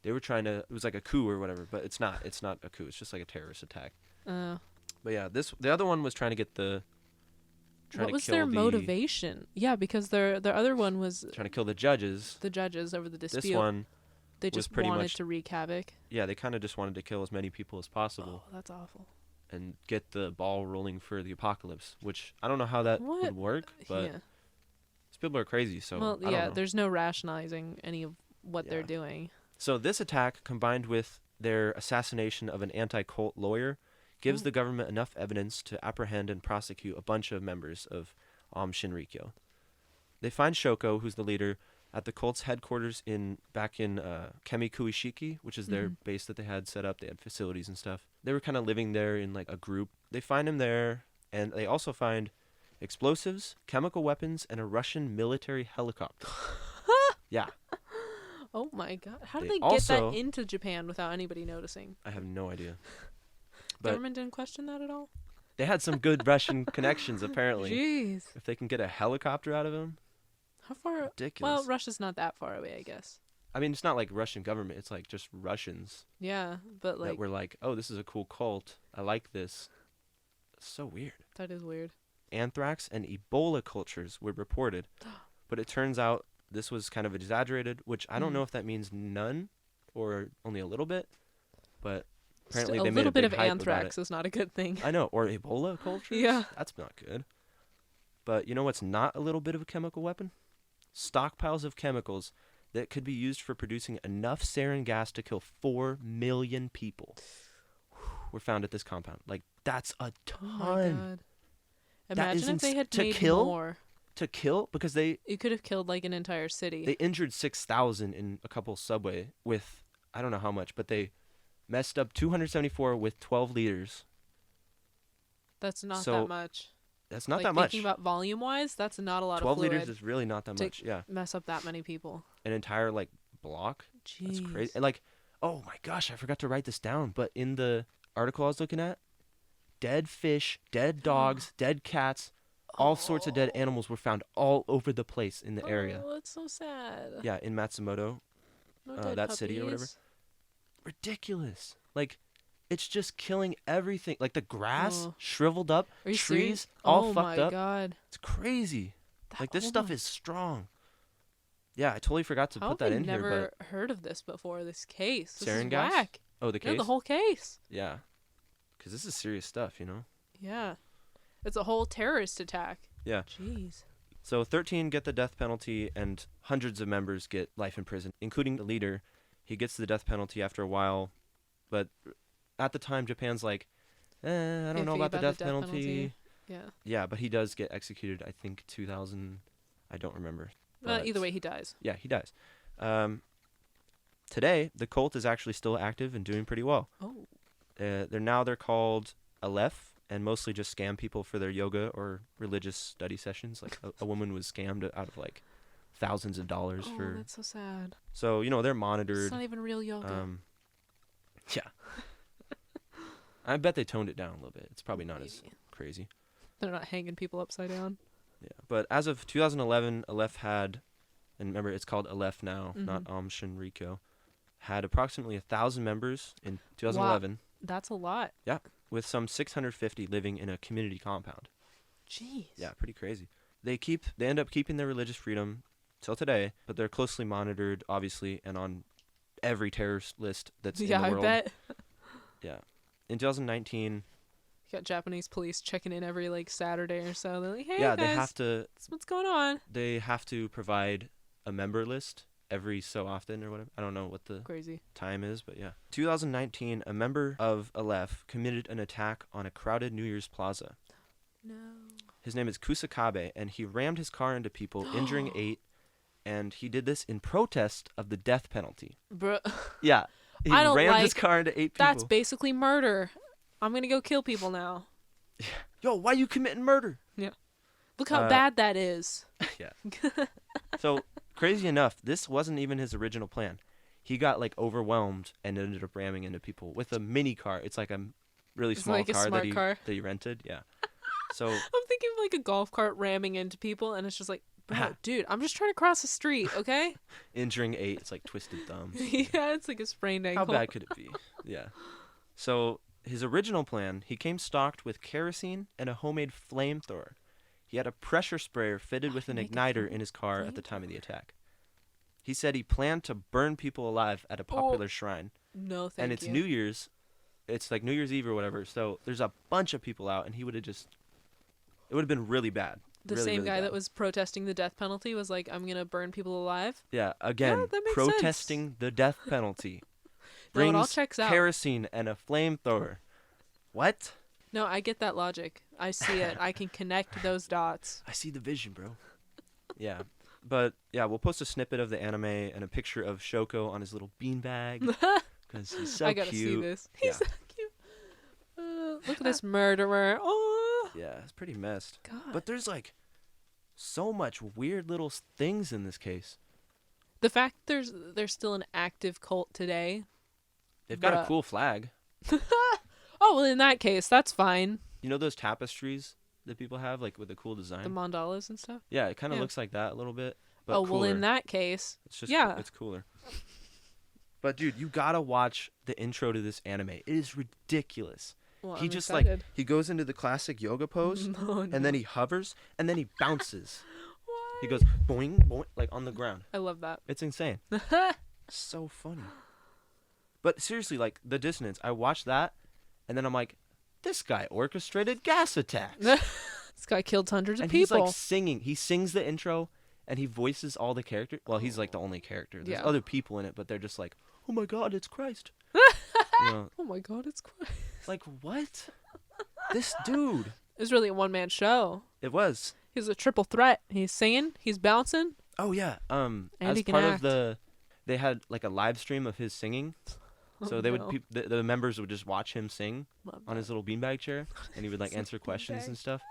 they were trying to. It was like a coup or whatever, but it's not. It's not a coup. It's just like a terrorist attack. But yeah, the other one was trying to get the. What was their motivation? Yeah, because their other one was trying to kill the judges. The judges over the dispute. This one, they just pretty wanted much to wreak havoc. Yeah, they kind of just wanted to kill as many people as possible. Oh, that's awful. And get the ball rolling for the apocalypse, which I don't know how that would work, but these people are crazy. So I don't know. There's no rationalizing any of what they're doing. So this attack, combined with their assassination of an anti-cult lawyer, gives the government enough evidence to apprehend and prosecute a bunch of members of Shinrikyo. They find Shoko, who's the leader, at the cult's headquarters back in Kemikuishiki, which is their base that they had set up. They had facilities and stuff. They were kind of living there in like a group. They find him there, and they also find explosives, chemical weapons, and a Russian military helicopter. Yeah. Oh my god. How did they get that into Japan without anybody noticing? I have no idea. But government didn't question that at all? They had some good Russian connections, apparently. Jeez. If they can get a helicopter out of him. How far? Ridiculous. Well, Russia's not that far away, I guess. I mean, it's not like Russian government. It's like just Russians. Yeah, but like... that were like, oh, this is a cool cult. I like this. It's so weird. That is weird. Anthrax and Ebola cultures were reported. But it turns out this was kind of exaggerated, which I don't know if that means none or only a little bit. But... apparently, they made a bit of anthrax is not a good thing. I know, or Ebola cultures. Yeah, that's not good. But you know what's not a little bit of a chemical weapon? Stockpiles of chemicals that could be used for producing enough sarin gas to kill 4 million people were found at this compound. Like, that's a ton. Oh my god! Imagine if they had made more. To kill, because they... it could have killed like an entire city. They injured 6,000 in a couple subway with I don't know how much, but they messed up 274 with 12 liters. That's not that much. That's not that much. Thinking about volume-wise, that's not a lot of 12 fluid. 12 liters is really not that much, yeah. Mess up that many people. An entire, like, block? Jeez. That's crazy. And, like, oh my gosh, I forgot to write this down, but in the article I was looking at, dead fish, dead dogs, dead cats, all sorts of dead animals were found all over the place in the area. Oh, that's so sad. Yeah, in Matsumoto, that city or whatever. Ridiculous. Like, it's just killing everything. Like, the grass shriveled up, trees all fucked up. Oh my god. It's crazy. Like, this stuff is strong. Yeah, I totally forgot to put that in here. I've never heard of this before, this case. This sarin is gas? whack. Oh, the case? No, the whole case. Yeah. Because this is serious stuff, you know? Yeah. It's a whole terrorist attack. Yeah. Jeez. So 13 get the death penalty, and hundreds of members get life in prison, including the leader. He gets the death penalty after a while, but at the time, Japan's like, I don't know about the death penalty. Yeah. Yeah, but he does get executed, I think, 2000. I don't remember. Either way, he dies. Yeah, he dies. Today, the cult is actually still active and doing pretty well. Oh. They're called Aleph, and mostly just scam people for their yoga or religious study sessions. Like, a woman was scammed out of, like, thousands of dollars for... Oh, that's so sad. So, you know, they're monitored. It's not even real yoga. Yeah. I bet they toned it down a little bit. It's probably not as crazy. They're not hanging people upside down. Yeah, but as of 2011, Aleph had, and remember, it's called Aleph now, not Shinrikyo, had approximately 1,000 members in 2011. Wow. That's a lot. Yeah, with some 650 living in a community compound. Jeez. Yeah, pretty crazy. They end up keeping their religious freedom till today, but they're closely monitored, obviously, and on every terrorist list that's in the I world. bet. Yeah. In 2019, You got Japanese police checking in every like Saturday or so. They're like, hey yeah, guys, what's going on? they have to provide a member list every so often or whatever. I don't know what the Crazy. time is, but yeah. 2019, a member of Aleph committed an attack on a crowded New Year's plaza. No. His name is Kusakabe, and he rammed his car into people, injuring 8, and he did this in protest of the death penalty. Bro. Yeah. He I don't rammed his like- car into 8 people. That's basically murder. I'm gonna go kill people now. Yo, why you committing murder? Look how bad that is. Yeah. So, crazy enough, this wasn't even his original plan. He got, like, overwhelmed and ended up ramming into people with a mini car. It's like a really It's small like a car, smart car. that he rented. Yeah. So, I'm thinking of like a golf cart ramming into people, and it's just like, bro, dude, I'm just trying to cross the street, okay? injuring 8, it's like twisted thumbs. Yeah, it's like a sprained ankle. How bad could it be? Yeah. So, his original plan, he came stocked with kerosene and a homemade flamethrower. He had a pressure sprayer fitted with an igniter in his car at the time of the attack. He said he planned to burn people alive at a popular shrine. No, thank you. And it's New Year's. It's like New Year's Eve or whatever. So there's a bunch of people out, and he would have just... It would have been really bad. The really, same really guy bad. that was protesting the death penalty was like, I'm going to burn people alive. Yeah, again, that makes protesting the death penalty. No, it all Brings checks out. kerosene and a flamethrower. What? No, I get that logic. I see it. I can connect those dots. I see the vision, bro. Yeah. But, yeah, we'll post a snippet of the anime and a picture of Shoko on his little beanbag. Because he's so I gotta cute. see this. He's Yeah. so cute. Look at this murderer. Oh, Yeah, it's pretty messed. God. But there's, like, so much weird little things in this case. The fact there's still an active cult today. They've got a Bruh. cool flag. Oh, well, in that case, that's fine. You know those tapestries that people have, like, with a cool design? The mandalas and stuff. Yeah, it kind of Yeah. looks like that a little bit. But Oh, cooler. well, in that case, It's just, yeah. it's cooler. But, dude, you gotta watch the intro to this anime. It is ridiculous. well, He I'm just, excited. he goes into the classic yoga pose, No, and then he hovers, and then he bounces. Why? He goes boing, boing, like on the ground. I love that. It's insane. So funny. But seriously, like, the dissonance. I watched that, and then I'm like, this guy orchestrated gas attacks. This guy killed hundreds of And people. he's, like, singing. He sings the intro, and he voices all the characters. Well, he's, like, the only character. There's Yeah. other people in it, but they're just like, oh, my God, it's Christ. You know, Oh my God, it's Christ. like, what? This dude. It was really a one-man show. It was. He was a triple threat. He's singing, he's bouncing. Oh, yeah. As he can part of act. they had, like, a live stream of his singing. So Oh, they no. would the members would just watch him sing Love on that. his little beanbag chair, and he would like His answer questions beanbag. and stuff.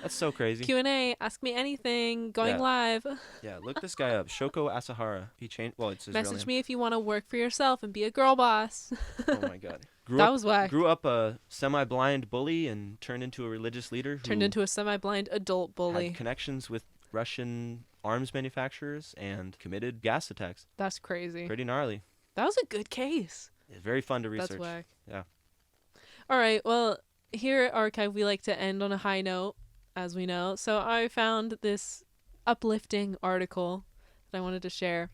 That's so crazy. Q&A, ask me anything, going Yeah. live. Yeah, look this guy up, Shoko Asahara. He changed. Well, it's his real Message name. me if you want to work for yourself and be a girl boss. Oh my God. That was whack. Grew up a semi-blind bully and turned into a religious leader. Turned who into a semi-blind adult bully. had connections with Russian arms manufacturers and committed gas attacks. That's crazy. Pretty gnarly. That was a good case. It's very fun to research. That's whack. Yeah. All right. Well, here at Archive, we like to end on a high note, as we know. So I found this uplifting article that I wanted to share.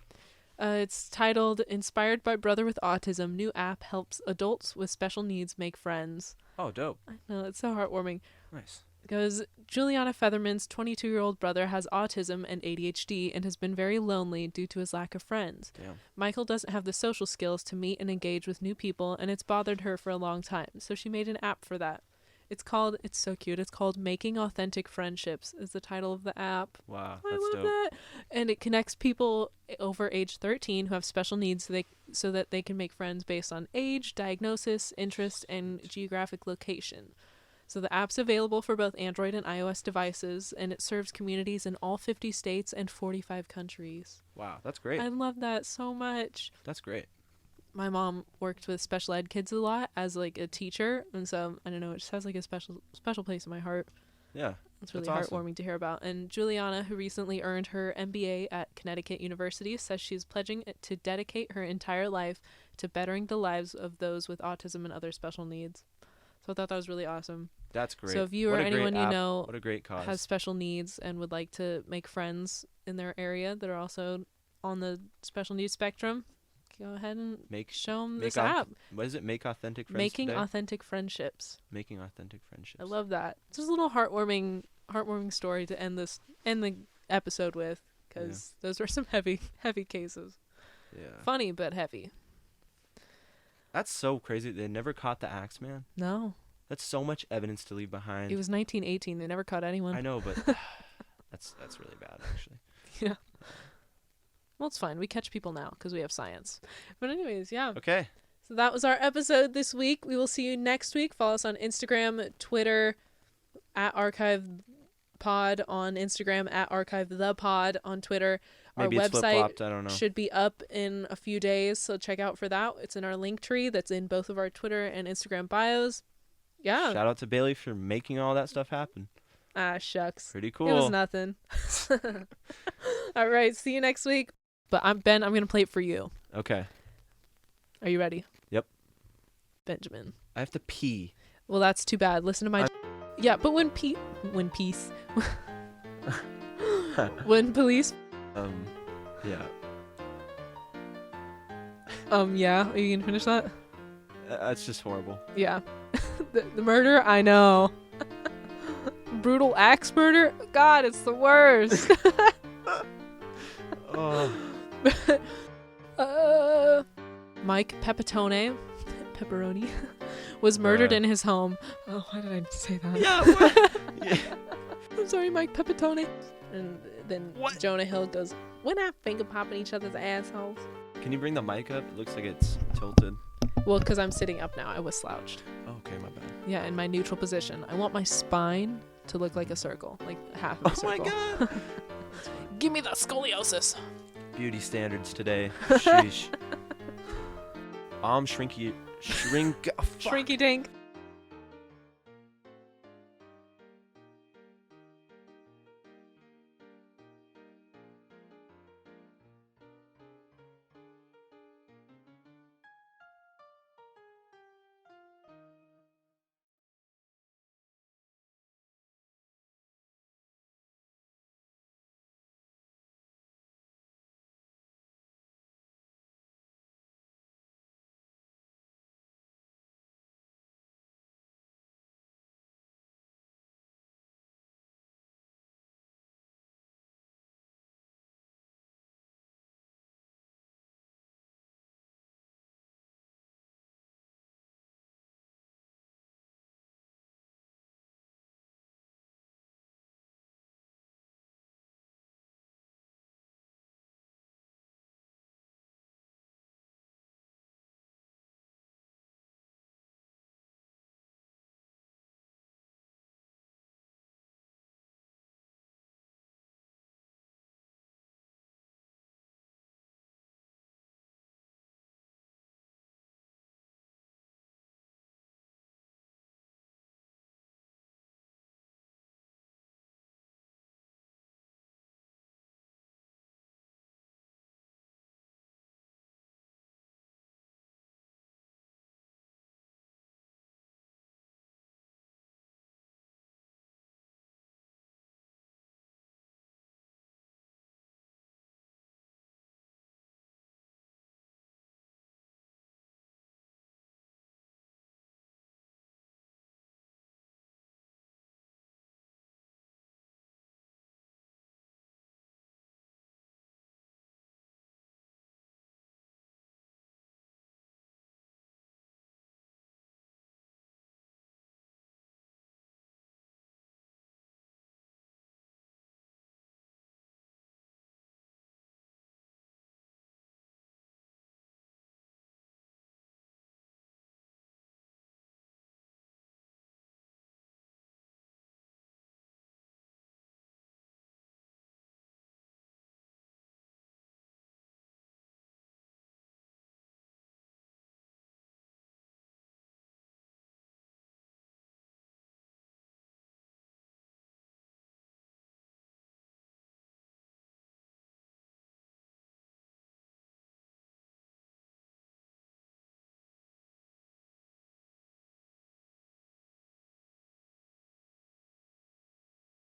It's titled "Inspired by Brother with Autism, New App Helps Adults with Special Needs Make Friends." Oh, dope. I know, it's so heartwarming. Nice. Because Juliana Featherman's 22-year-old brother has autism and ADHD and has been very lonely due to his lack of friends. Damn. Michael doesn't have the social skills to meet and engage with new people, and it's bothered her for a long time. So she made an app for that. It's so cute. It's called Making Authentic Friendships is the title of the app. Wow, I that's love dope. that. And it connects people over age 13 who have special needs so that they can make friends based on age, diagnosis, interest, and geographic location. So the app's available for both Android and iOS devices, and it serves communities in all 50 states and 45 countries. Wow, that's great. I love that so much. That's great. My mom worked with special ed kids a lot as like a teacher, and so I don't know, it just has like a special place in my heart. Yeah. It's really That's awesome. heartwarming to hear about. And Juliana, who recently earned her MBA at Connecticut University, says she's pledging to dedicate her entire life to bettering the lives of those with autism and other special needs. So I thought that was really awesome. That's great. So if you or What a great anyone you app. know What a great cause. has special needs and would like to make friends in their area that are also on the special needs spectrum, go ahead and show them this app. What is it? Make authentic friends Making today? authentic friendships. Making authentic friendships. I love that. It's just a little heartwarming story to end the episode with, because those were some heavy cases. Yeah. Funny but heavy. That's so crazy. They never caught the Axeman. No. That's so much evidence to leave behind. It was 1918. They never caught anyone. I know, but that's really bad, actually. Yeah. Well, it's fine. We catch people now because we have science. But anyways, yeah. Okay. So that was our episode this week. We will see you next week. Follow us on Instagram, Twitter, @ArchivePod on Instagram, @ArchiveThePod on Twitter. Maybe our it's website flip-flopped, I don't know. should be up in a few days, so check out for that. It's in our link tree that's in both of our Twitter and Instagram bios. Yeah. Shout out to Bayli for making all that stuff happen. Ah, shucks. Pretty cool. It was nothing. All right, see you next week. But I'm going to play it for you. Okay. Are you ready? Yep. Benjamin. I have to pee. Well, that's too bad. Listen to my... Yeah, but when peace... when police... Yeah. Yeah. Are you going to finish that? That's just horrible. Yeah. the murder? I know. Brutal axe murder? God, it's the worst. Oh. Mike Pepitone, Pepperoni, was murdered in his home. Oh, why did I say that? Yeah, what? Yeah. I'm sorry, Mike Pepitone. And then Jonah Hill goes, "We're not finger popping each other's assholes." Can you bring the mic up? It looks like it's tilted. Well, because I'm sitting up now. I was slouched. Okay, my bad. Yeah, in my neutral position. I want my spine to look like a circle, like half of a circle. Oh my god! Give me the scoliosis. Beauty standards today. Sheesh. Shrinky. Shrinky dink.